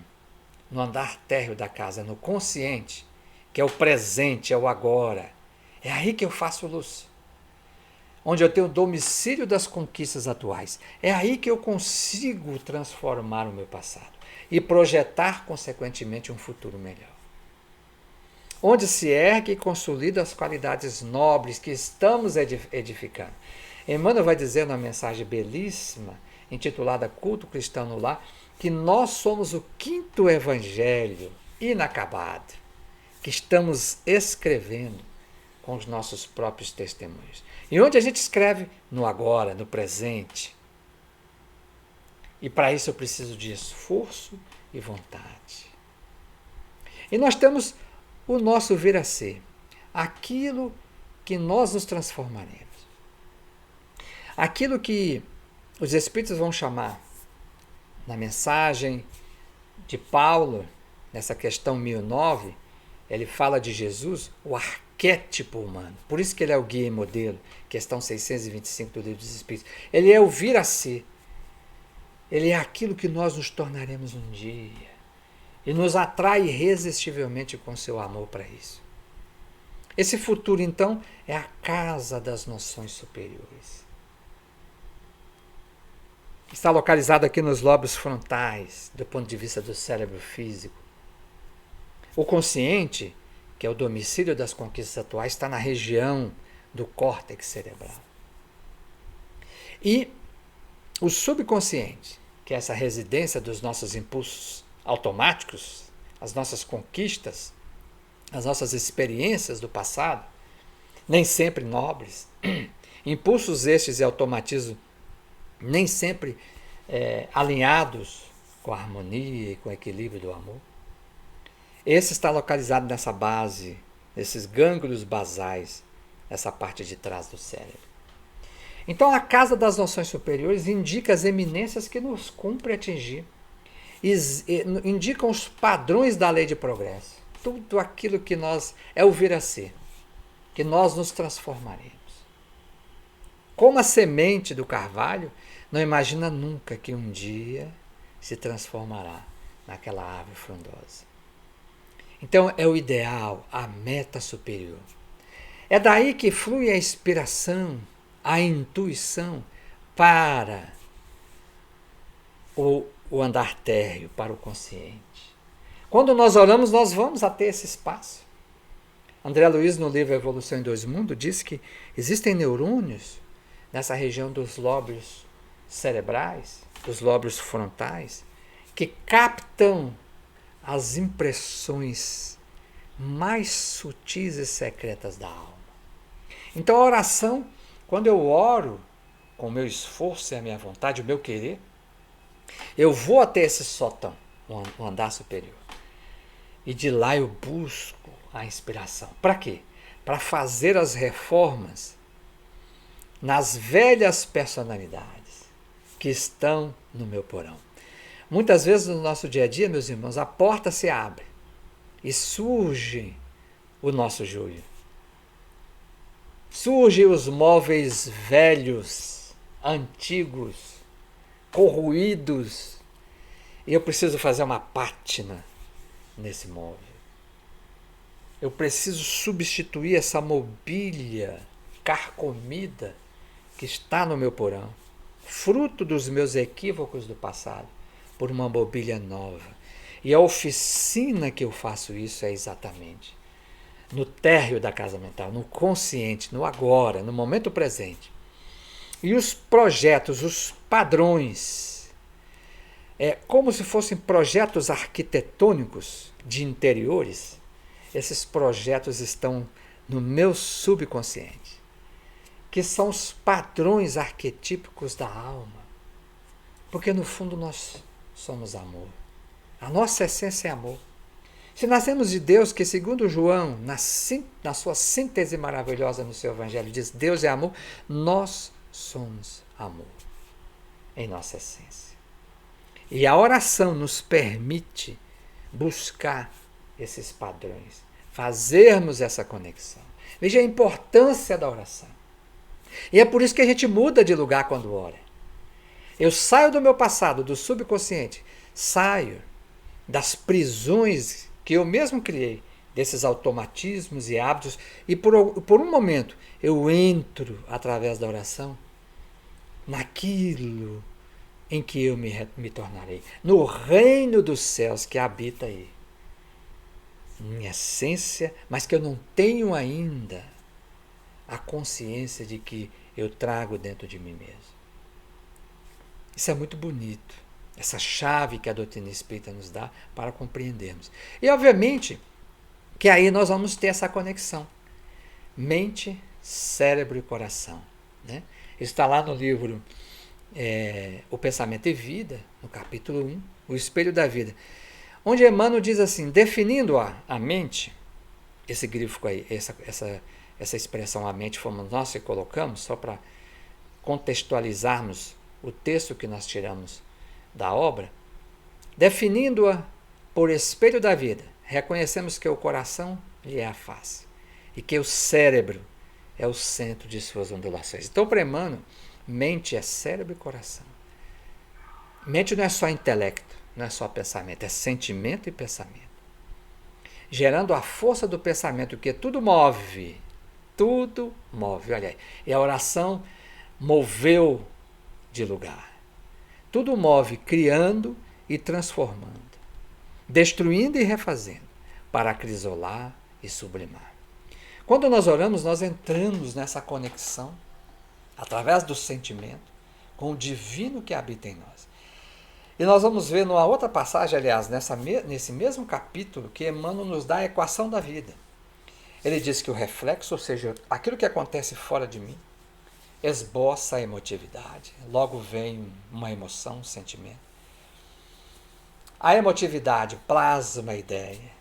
No andar térreo da casa, no consciente, que é o presente, é o agora. É aí que eu faço luz. Onde eu tenho o domicílio das conquistas atuais. É aí que eu consigo transformar o meu passado e projetar, consequentemente, um futuro melhor. Onde se ergue e consolida as qualidades nobres que estamos edificando. Emmanuel vai dizer numa mensagem belíssima, intitulada Culto Cristão no Lar, que nós somos o 5º evangelho inacabado, que estamos escrevendo com os nossos próprios testemunhos. E onde a gente escreve? No agora, no presente. E para isso eu preciso de esforço e vontade. E nós temos o nosso vir a ser, aquilo que nós nos transformaremos. Aquilo que os Espíritos vão chamar, na mensagem de Paulo, nessa questão 1009, ele fala de Jesus, o arquétipo humano. Por isso que ele é o guia e modelo, questão 625 do Livro dos Espíritos. Ele é o vir a ser. Ele é aquilo que nós nos tornaremos um dia. E nos atrai irresistivelmente com seu amor para isso. Esse futuro, então, é a casa das noções superiores. Está localizado aqui nos lóbulos frontais, do ponto de vista do cérebro físico. O consciente, que é o domicílio das conquistas atuais, está na região do córtex cerebral. E o subconsciente, que é essa residência dos nossos impulsos automáticos, as nossas conquistas, as nossas experiências do passado, nem sempre nobres, impulsos estes e automatismos nem sempre alinhados com a harmonia e com o equilíbrio do amor. Esse está localizado nessa base, nesses gânglios basais, essa parte de trás do cérebro. Então, a casa das noções superiores indica as eminências que nos cumpre atingir, indicam os padrões da lei de progresso, tudo aquilo que nós é o vir a ser, que nós nos transformaremos. Como a semente do carvalho, não imagina nunca que um dia se transformará naquela árvore frondosa. Então é o ideal, a meta superior. É daí que flui a inspiração, a intuição para o andar térreo, para o consciente. Quando nós oramos, nós vamos até esse espaço. André Luiz, no livro Evolução em Dois Mundos, diz que existem neurônios nessa região dos lóbulos cerebrais, dos lóbulos frontais, que captam as impressões mais sutis e secretas da alma. Então a oração, quando eu oro com o meu esforço e a minha vontade, o meu querer, eu vou até esse sótão, o andar superior. E de lá eu busco a inspiração. Para quê? Para fazer as reformas nas velhas personalidades que estão no meu porão. Muitas vezes no nosso dia a dia, meus irmãos, a porta se abre e surge o nosso Júlio. Surgem os móveis velhos, antigos, corroídos, e eu preciso fazer uma pátina nesse móvel. Eu preciso substituir essa mobília carcomida que está no meu porão, fruto dos meus equívocos do passado, por uma mobília nova. E a oficina que eu faço isso é exatamente no térreo da casa mental, no consciente, no agora, no momento presente. E os projetos, os padrões, como se fossem projetos arquitetônicos de interiores, esses projetos estão no meu subconsciente, que são os padrões arquetípicos da alma. Porque no fundo nós somos amor. A nossa essência é amor. Se nascemos de Deus, que segundo João, na sua síntese maravilhosa no seu evangelho, diz Deus é amor, nós somos amor em nossa essência. E a oração nos permite buscar esses padrões, fazermos essa conexão. Veja a importância da oração. E é por isso que a gente muda de lugar quando ora. Eu saio do meu passado, do subconsciente, saio das prisões que eu mesmo criei, desses automatismos e hábitos, e por um momento eu entro, através da oração, naquilo em que eu me tornarei, no reino dos céus que habita aí, em essência, mas que eu não tenho ainda a consciência de que eu trago dentro de mim mesmo. Isso é muito bonito, essa chave que a doutrina espírita nos dá para compreendermos. E, obviamente, que aí nós vamos ter essa conexão. Mente, cérebro e coração. Né? Isso está lá no livro O Pensamento e Vida, no capítulo 1, O Espelho da Vida, onde Emmanuel diz assim, definindo a mente, esse grifo aí, essa expressão a mente fomos nós que colocamos, só para contextualizarmos o texto que nós tiramos da obra, definindo-a por espelho da vida, reconhecemos que o coração lhe é a face e que o cérebro é o centro de suas ondulações. Então, para Emmanuel, mente é cérebro e coração. Mente não é só intelecto, não é só pensamento, é sentimento e pensamento. Gerando a força do pensamento, que tudo move, olha aí. E a oração moveu de lugar. Tudo move, criando e transformando, destruindo e refazendo, para acrisolar e sublimar. Quando nós oramos, nós entramos nessa conexão, através do sentimento, com o divino que habita em nós. E nós vamos ver numa outra passagem, aliás, nesse mesmo capítulo, que Emmanuel nos dá a equação da vida. Ele diz que o reflexo, ou seja, aquilo que acontece fora de mim, esboça a emotividade. Logo vem uma emoção, um sentimento. A emotividade plasma a ideia.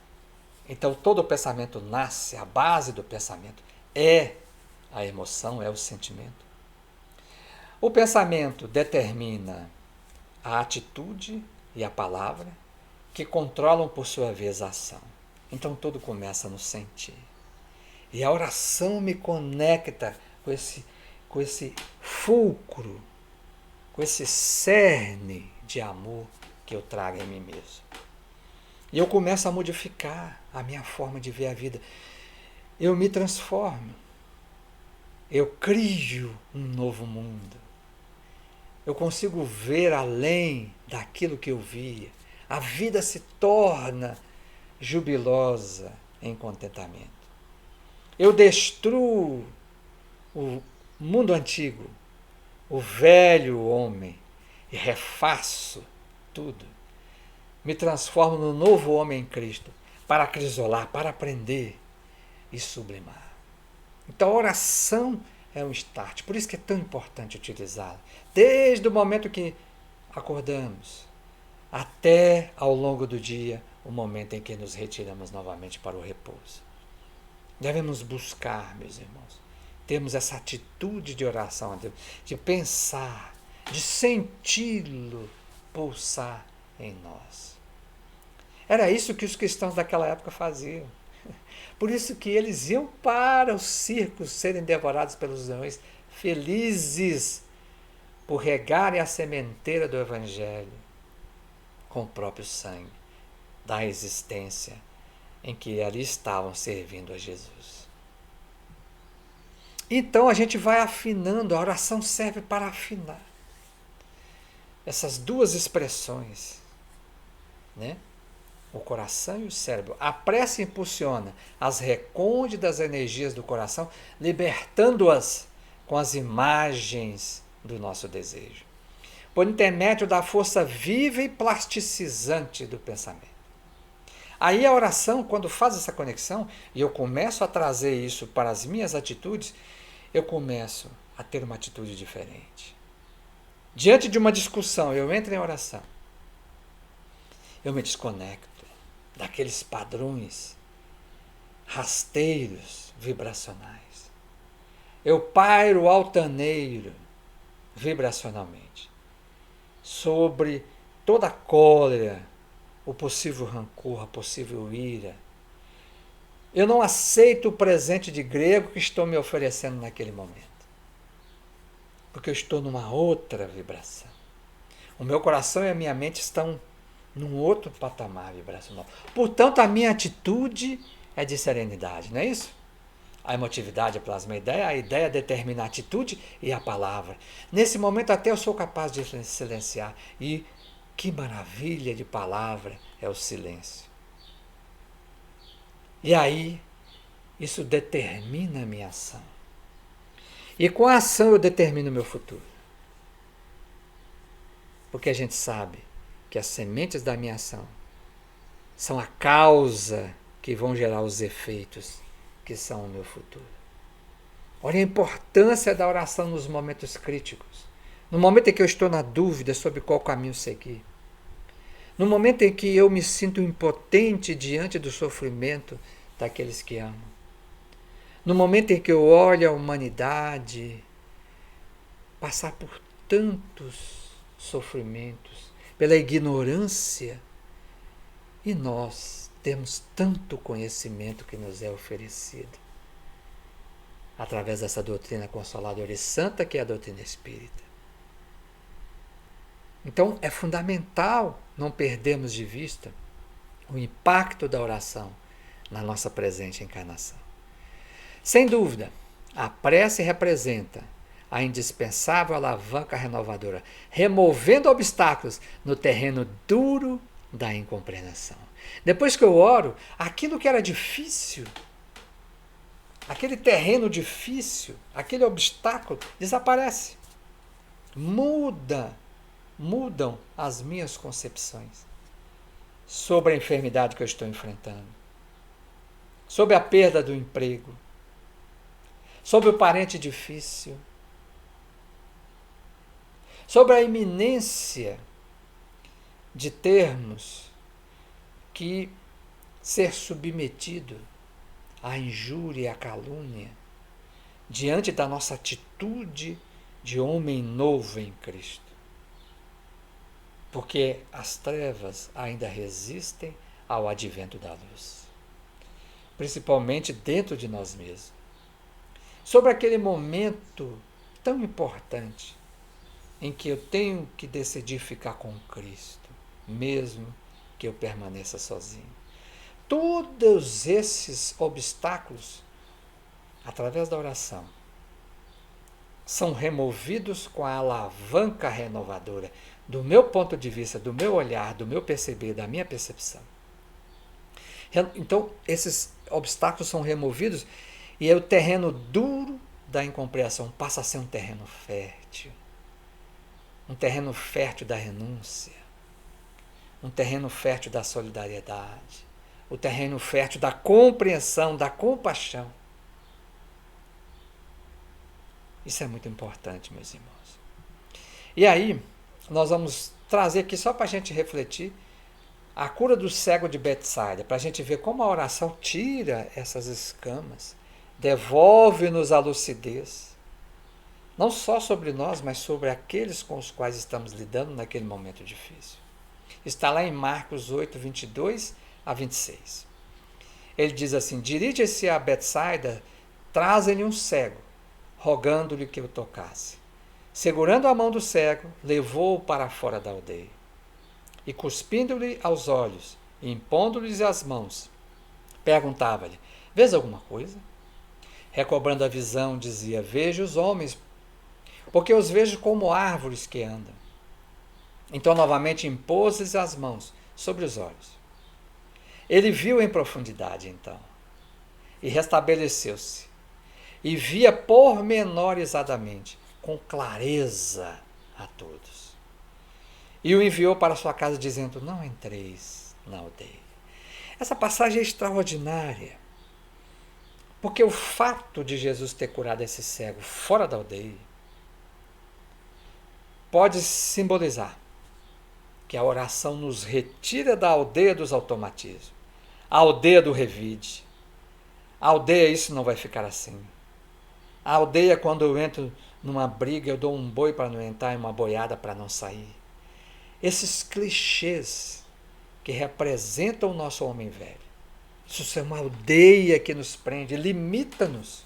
Então todo o pensamento nasce, a base do pensamento é a emoção, é o sentimento. O pensamento determina a atitude e a palavra, que controlam por sua vez a ação. Então tudo começa no sentir. E a oração me conecta com esse fulcro, com esse cerne de amor que eu trago em mim mesmo. E eu começo a modificar a minha forma de ver a vida. Eu me transformo. Eu crio um novo mundo. Eu consigo ver além daquilo que eu via. A vida se torna jubilosa em contentamento. Eu destruo o mundo antigo, o velho homem, e refaço tudo. Me transformo no novo homem em Cristo, para acrisolar, para aprender e sublimar. Então a oração é um start, por isso que é tão importante utilizá-la. Desde o momento que acordamos, até ao longo do dia, o momento em que nos retiramos novamente para o repouso. Devemos buscar, meus irmãos, termos essa atitude de oração a Deus, de pensar, de senti-lo pulsar em nós. Era isso que os cristãos daquela época faziam. Por isso que eles iam para os circos serem devorados pelos leões, felizes por regarem a sementeira do Evangelho com o próprio sangue da existência em que ali estavam servindo a Jesus. Então a gente vai afinando, a oração serve para afinar essas duas expressões, né? O coração e o cérebro. A prece impulsiona as recônditas energias do coração, libertando-as com as imagens do nosso desejo, por intermédio da força viva e plasticizante do pensamento. Aí a oração, quando faz essa conexão, e eu começo a trazer isso para as minhas atitudes, eu começo a ter uma atitude diferente. Diante de uma discussão, eu entro em oração. Eu me desconecto daqueles padrões rasteiros vibracionais. Eu pairo altaneiro vibracionalmente sobre toda a cólera, o possível rancor, a possível ira. Eu não aceito o presente de grego que estou me oferecendo naquele momento, porque eu estou numa outra vibração. O meu coração e a minha mente estão num outro patamar vibracional. Portanto, a minha atitude é de serenidade, não é isso? A emotividade plasma a ideia determina a atitude e a palavra. Nesse momento até eu sou capaz de silenciar. E que maravilha de palavra é o silêncio. E aí, isso determina a minha ação. E com a ação eu determino o meu futuro. Porque a gente sabe que as sementes da minha ação são a causa que vão gerar os efeitos que são o meu futuro. Olha a importância da oração nos momentos críticos. No momento em que eu estou na dúvida sobre qual caminho seguir. No momento em que eu me sinto impotente diante do sofrimento daqueles que amo. No momento em que eu olho a humanidade passar por tantos sofrimentos, pela ignorância, e nós temos tanto conhecimento que nos é oferecido através dessa doutrina consoladora e santa que é a doutrina espírita. Então é fundamental não perdermos de vista o impacto da oração na nossa presente encarnação. Sem dúvida, a prece representa a indispensável alavanca renovadora, removendo obstáculos no terreno duro da incompreensão. Depois que eu oro, aquilo que era difícil, aquele terreno difícil, aquele obstáculo, desaparece. Mudam as minhas concepções sobre a enfermidade que eu estou enfrentando, sobre a perda do emprego, sobre o parente difícil, sobre a iminência de termos que ser submetido à injúria e à calúnia diante da nossa atitude de homem novo em Cristo. Porque as trevas ainda resistem ao advento da luz, principalmente dentro de nós mesmos. Sobre aquele momento tão importante em que eu tenho que decidir ficar com Cristo, mesmo que eu permaneça sozinho. Todos esses obstáculos, através da oração, são removidos com a alavanca renovadora do meu ponto de vista, do meu olhar, do meu perceber, da minha percepção. Então, esses obstáculos são removidos e aí o terreno duro da incompreensão passa a ser um terreno fértil. Um terreno fértil da renúncia. Um terreno fértil da solidariedade. O terreno fértil da compreensão, da compaixão. Isso é muito importante, meus irmãos. E aí, nós vamos trazer aqui só para a gente refletir a cura do cego de Betsaida, para a gente ver como a oração tira essas escamas, devolve-nos a lucidez, não só sobre nós, mas sobre aqueles com os quais estamos lidando naquele momento difícil. Está lá em Marcos 8, 22 a 26. Ele diz assim: dirige-se a Betsaida, trazem-lhe um cego, rogando-lhe que o tocasse. Segurando a mão do cego, levou-o para fora da aldeia. E cuspindo-lhe aos olhos, e impondo-lhes as mãos, perguntava-lhe: vês alguma coisa? Recobrando a visão, dizia: vejo os homens, porque os vejo como árvores que andam. Então novamente impôs-lhes as mãos sobre os olhos. Ele viu em profundidade então, e restabeleceu-se, e via pormenorizadamente, com clareza a todos. E o enviou para sua casa, dizendo: não entreis na aldeia. Essa passagem é extraordinária, porque o fato de Jesus ter curado esse cego fora da aldeia pode simbolizar que a oração nos retira da aldeia dos automatismos, a aldeia do revide. A aldeia, isso não vai ficar assim. A aldeia, quando eu entro numa briga, eu dou um boi para não entrar e uma boiada para não sair. Esses clichês que representam o nosso homem velho. Isso é uma aldeia que nos prende, limita-nos.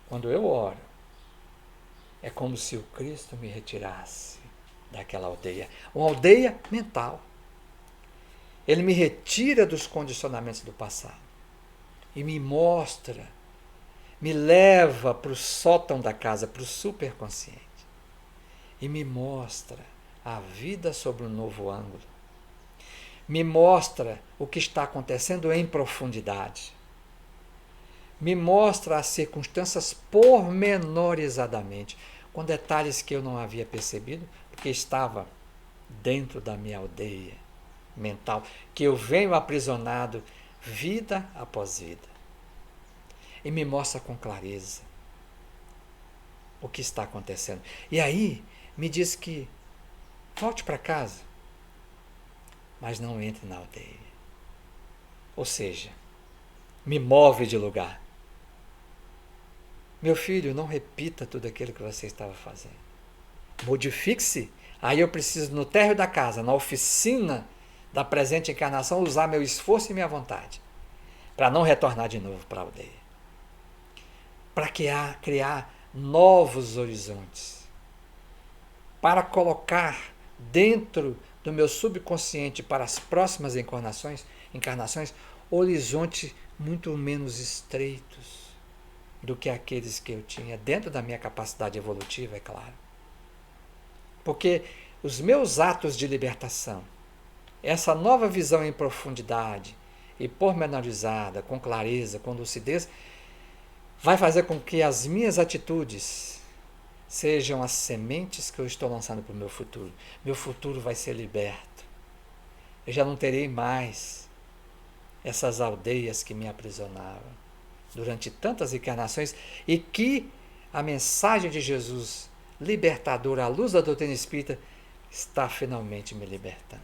Quando eu oro, é como se o Cristo me retirasse daquela aldeia. Uma aldeia mental. Ele me retira dos condicionamentos do passado e me mostra, me leva para o sótão da casa, para o superconsciente, e me mostra a vida sob um novo ângulo. Me mostra o que está acontecendo em profundidade. Me mostra as circunstâncias pormenorizadamente, com detalhes que eu não havia percebido, porque estava dentro da minha aldeia mental, que eu venho aprisionado vida após vida. E me mostra com clareza o que está acontecendo. E aí me diz que volte para casa, mas não entre na aldeia. Ou seja, me move de lugar. Meu filho, não repita tudo aquilo que você estava fazendo. Modifique-se. Aí eu preciso, no térreo da casa, na oficina da presente encarnação, usar meu esforço e minha vontade para não retornar de novo para a aldeia. Para criar novos horizontes. Para colocar dentro do meu subconsciente para as próximas encarnações, horizontes muito menos estreitos do que aqueles que eu tinha, dentro da minha capacidade evolutiva, é claro. Porque os meus atos de libertação, essa nova visão em profundidade e pormenorizada, com clareza, com lucidez, vai fazer com que as minhas atitudes sejam as sementes que eu estou lançando para o meu futuro. Meu futuro vai ser liberto. Eu já não terei mais essas aldeias que me aprisionavam durante tantas encarnações e que a mensagem de Jesus libertadora, à luz da doutrina espírita, está finalmente me libertando.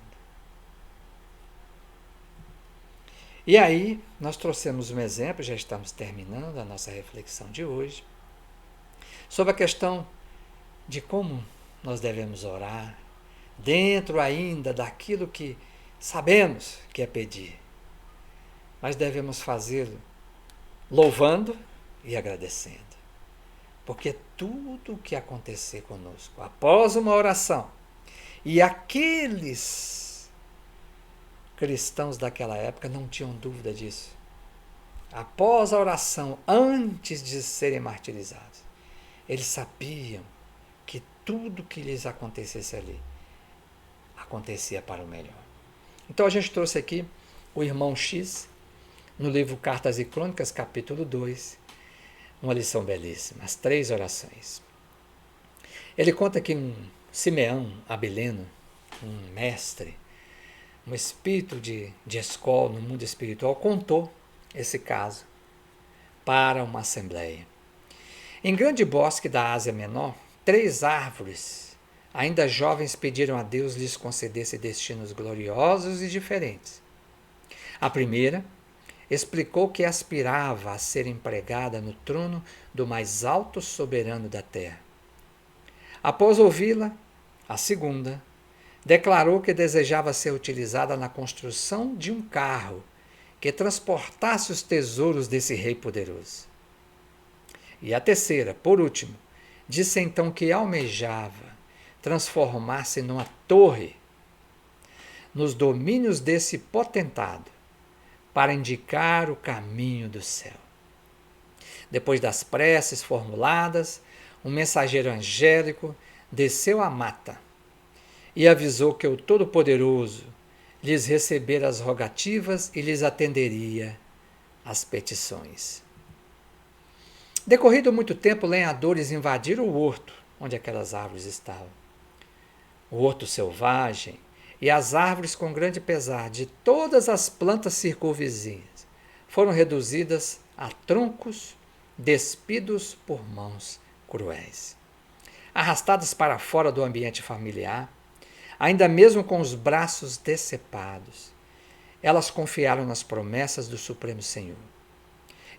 E aí, nós trouxemos um exemplo, já estamos terminando a nossa reflexão de hoje, sobre a questão de como nós devemos orar, dentro ainda daquilo que sabemos que é pedir, mas devemos fazê-lo louvando e agradecendo. Porque tudo o que acontecer conosco após uma oração, e aqueles cristãos daquela época não tinham dúvida disso, após a oração, antes de serem martirizados, eles sabiam que tudo que lhes acontecesse ali acontecia para o melhor. Então a gente trouxe aqui o irmão X, no livro Cartas e Crônicas, capítulo 2, uma lição belíssima, as 3 orações. Ele conta que um Simeão Abileno, um mestre, um espírito de escola no mundo espiritual, contou esse caso para uma assembleia. Em grande bosque da Ásia Menor, 3 árvores, ainda jovens, pediram a Deus lhes concedesse destinos gloriosos e diferentes. A primeira explicou que aspirava a ser empregada no trono do mais alto soberano da terra. Após ouvi-la, a segunda declarou que desejava ser utilizada na construção de um carro que transportasse os tesouros desse rei poderoso. E a terceira, por último, disse então que almejava transformar-se numa torre nos domínios desse potentado para indicar o caminho do céu. Depois das preces formuladas, um mensageiro angélico desceu à mata e avisou que o Todo-Poderoso lhes recebera as rogativas e lhes atenderia as petições. Decorrido muito tempo, lenhadores invadiram o horto onde aquelas árvores estavam. O horto selvagem e as árvores, com grande pesar de todas as plantas circunvizinhas, foram reduzidas a troncos despidos por mãos cruéis. Arrastadas para fora do ambiente familiar, ainda mesmo com os braços decepados, elas confiaram nas promessas do Supremo Senhor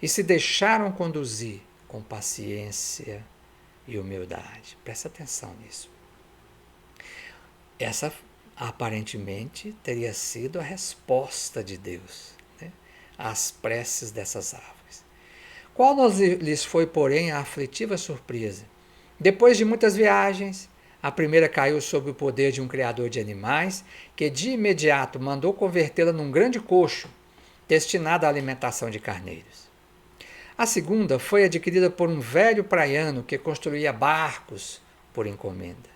e se deixaram conduzir com paciência e humildade. Presta atenção nisso. Essa aparentemente teria sido a resposta de Deus, né, às preces dessas árvores. Qual lhes foi, porém, a aflitiva surpresa? Depois de muitas viagens, a primeira caiu sob o poder de um criador de animais, que de imediato mandou convertê-la num grande coxo, destinado à alimentação de carneiros. A segunda foi adquirida por um velho praiano que construía barcos por encomenda.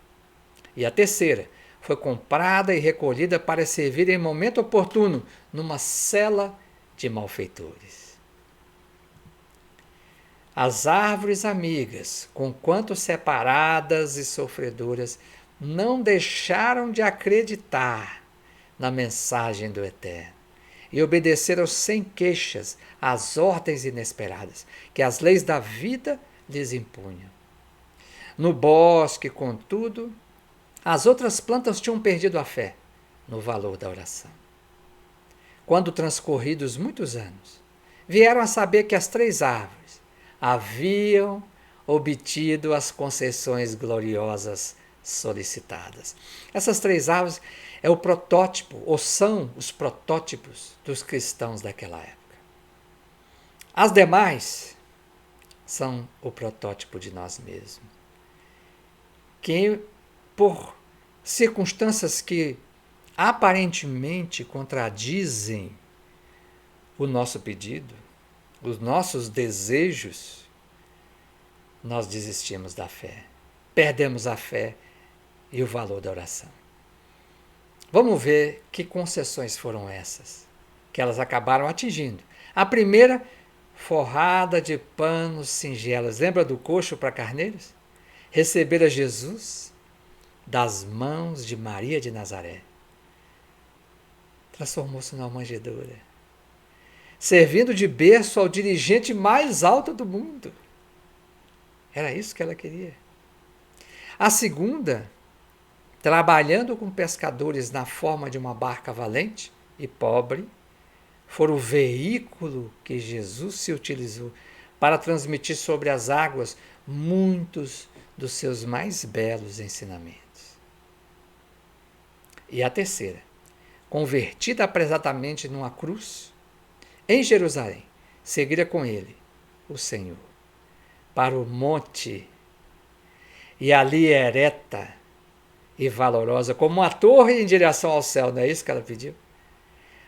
E a terceira foi comprada e recolhida para servir em momento oportuno numa cela de malfeitores. As árvores amigas, conquanto separadas e sofredoras, não deixaram de acreditar na mensagem do Eterno e obedeceram sem queixas às ordens inesperadas que as leis da vida lhes impunham. No bosque, contudo, as outras plantas tinham perdido a fé no valor da oração. Quando transcorridos muitos anos, vieram a saber que as 3 árvores haviam obtido as concessões gloriosas solicitadas. Essas 3 árvores é o protótipo, ou são os protótipos dos cristãos daquela época. As demais são o protótipo de nós mesmos, que por circunstâncias que aparentemente contradizem o nosso pedido, os nossos desejos, nós desistimos da fé, perdemos a fé e o valor da oração. Vamos ver que concessões foram essas, que elas acabaram atingindo. A primeira, forrada de panos singelos. Lembra do coxo para carneiros? Recebera Jesus das mãos de Maria de Nazaré. Transformou-se numa manjedoura, servindo de berço ao dirigente mais alto do mundo. Era isso que ela queria. A segunda, trabalhando com pescadores na forma de uma barca valente e pobre, for o veículo que Jesus se utilizou para transmitir sobre as águas muitos dos seus mais belos ensinamentos. E a terceira, convertida apressadamente numa cruz, em Jerusalém, seguira com ele o Senhor para o monte, e ali ereta e valorosa, como uma torre em direção ao céu, não é isso que ela pediu?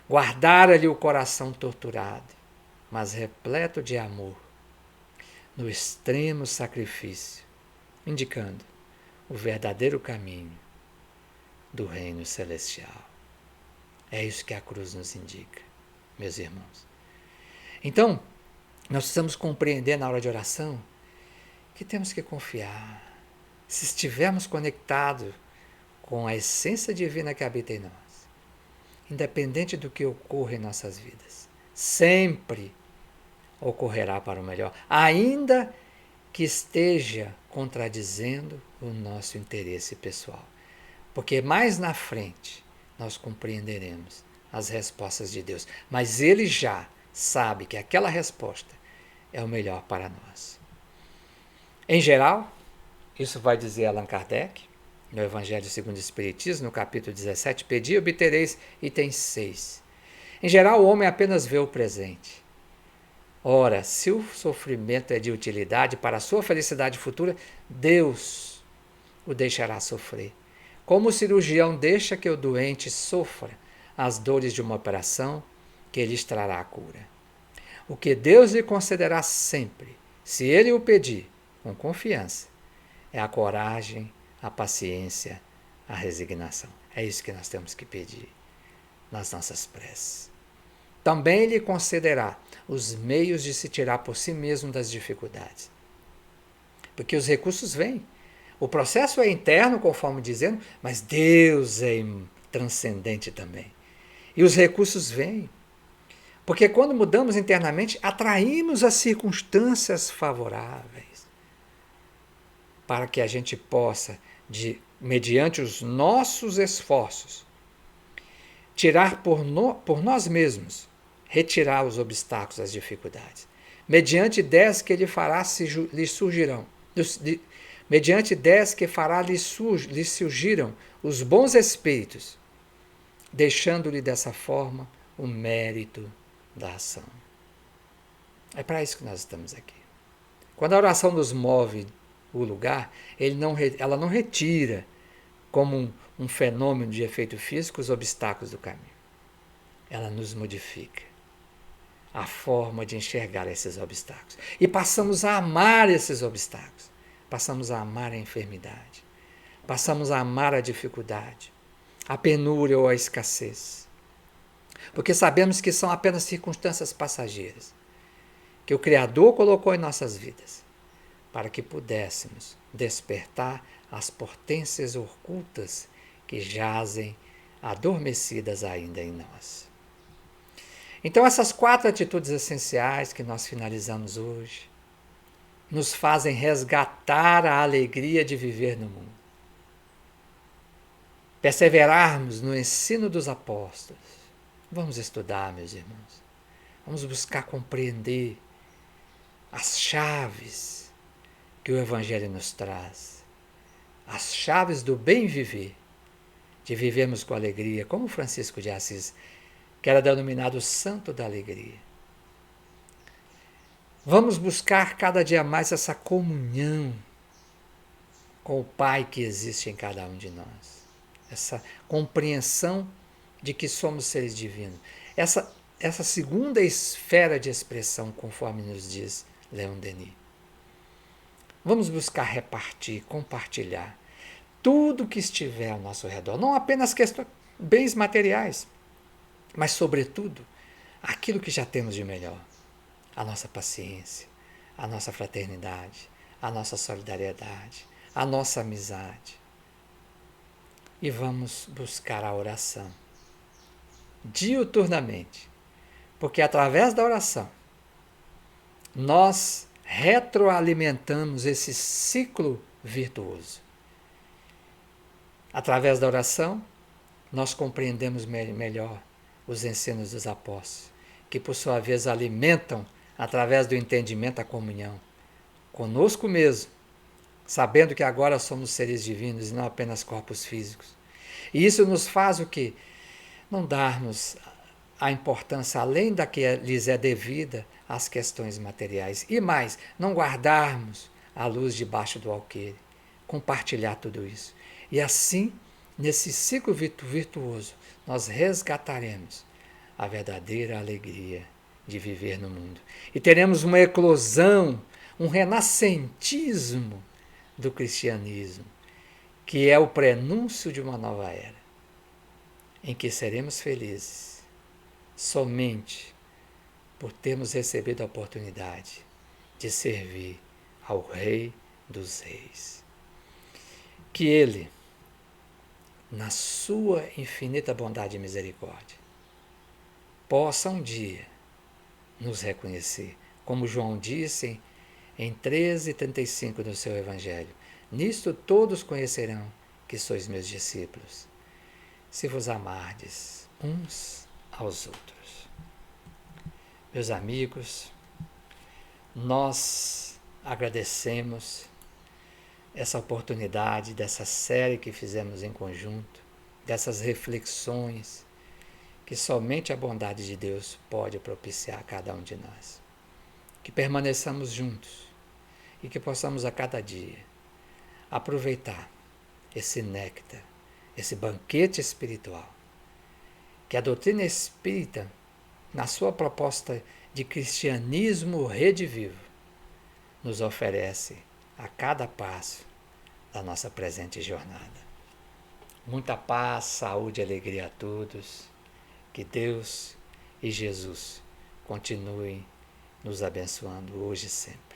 Guardara-lhe o coração torturado, mas repleto de amor, no extremo sacrifício, indicando o verdadeiro caminho do reino celestial. É isso que a cruz nos indica, meus irmãos. Então, nós precisamos compreender na hora de oração que temos que confiar. Se estivermos conectados com a essência divina que habita em nós, independente do que ocorra em nossas vidas, sempre ocorrerá para o melhor, ainda que esteja contradizendo o nosso interesse pessoal. Porque mais na frente nós compreenderemos as respostas de Deus. Mas Ele já sabe que aquela resposta é o melhor para nós. Em geral, isso vai dizer Allan Kardec, no Evangelho segundo o Espiritismo, no capítulo 17, pedi e obtereis, item 6. Em geral, o homem apenas vê o presente. Ora, se o sofrimento é de utilidade para a sua felicidade futura, Deus o deixará sofrer. Como o cirurgião deixa que o doente sofra as dores de uma operação, que lhe trará a cura. O que Deus lhe concederá sempre, se ele o pedir, com confiança, é a coragem, a paciência, a resignação. É isso que nós temos que pedir nas nossas preces. Também lhe concederá os meios de se tirar por si mesmo das dificuldades. Porque os recursos vêm. O processo é interno, conforme dizendo, mas Deus é transcendente também. E os recursos vêm. Porque quando mudamos internamente, atraímos as circunstâncias favoráveis para que a gente possa, mediante os nossos esforços, tirar por nós mesmos, retirar os obstáculos, as dificuldades. Mediante ideias que lhe fará lhe surgirão. Mediante ideias que fará lhe surgiram os bons espíritos, deixando-lhe dessa forma o mérito da ação. É para isso que nós estamos aqui. Quando a oração nos move o lugar, ela não retira, como um fenômeno de efeito físico, os obstáculos do caminho. Ela nos modifica a forma de enxergar esses obstáculos. E passamos a amar esses obstáculos. Passamos a amar a enfermidade. Passamos a amar a dificuldade, a penúria ou a escassez. Porque sabemos que são apenas circunstâncias passageiras que o Criador colocou em nossas vidas para que pudéssemos despertar as potências ocultas que jazem adormecidas ainda em nós. Então, essas 4 atitudes essenciais que nós finalizamos hoje nos fazem resgatar a alegria de viver no mundo. Perseverarmos no ensino dos apóstolos. Vamos estudar, meus irmãos. Vamos buscar compreender as chaves que o Evangelho nos traz. As chaves do bem viver, de vivermos com alegria, como Francisco de Assis, que era denominado o Santo da Alegria. Vamos buscar cada dia mais essa comunhão com o Pai que existe em cada um de nós. Essa compreensão de que somos seres divinos. Essa segunda esfera de expressão, conforme nos diz Leon Denis. Vamos buscar repartir, compartilhar tudo que estiver ao nosso redor. Não apenas bens materiais, mas, sobretudo, aquilo que já temos de melhor. A nossa paciência, a nossa fraternidade, a nossa solidariedade, a nossa amizade. E vamos buscar a oração diuturnamente, porque através da oração nós retroalimentamos esse ciclo virtuoso. Através da oração nós compreendemos melhor os ensinos dos apóstolos que por sua vez alimentam, através do entendimento, a comunhão conosco mesmo, sabendo que agora somos seres divinos e não apenas corpos físicos. E isso nos faz o quê? Não darmos a importância além da que lhes é devida às questões materiais. E mais, não guardarmos a luz debaixo do alqueire. Compartilhar tudo isso. E assim, nesse ciclo virtuoso, nós resgataremos a verdadeira alegria de viver no mundo. E teremos uma eclosão, um renascentismo do cristianismo, que é o prenúncio de uma nova era, em que seremos felizes somente por termos recebido a oportunidade de servir ao Rei dos Reis. Que Ele, na sua infinita bondade e misericórdia, possa um dia nos reconhecer, como João disse em 13:35 do seu Evangelho: nisto todos conhecerão que sois meus discípulos, se vos amardes uns aos outros. Meus amigos, nós agradecemos essa oportunidade dessa série que fizemos em conjunto, dessas reflexões que somente a bondade de Deus pode propiciar a cada um de nós. Que permaneçamos juntos e que possamos a cada dia aproveitar esse néctar, esse banquete espiritual, que a doutrina espírita, na sua proposta de cristianismo redivivo, nos oferece a cada passo da nossa presente jornada. Muita paz, saúde e alegria a todos. Que Deus e Jesus continuem nos abençoando hoje e sempre.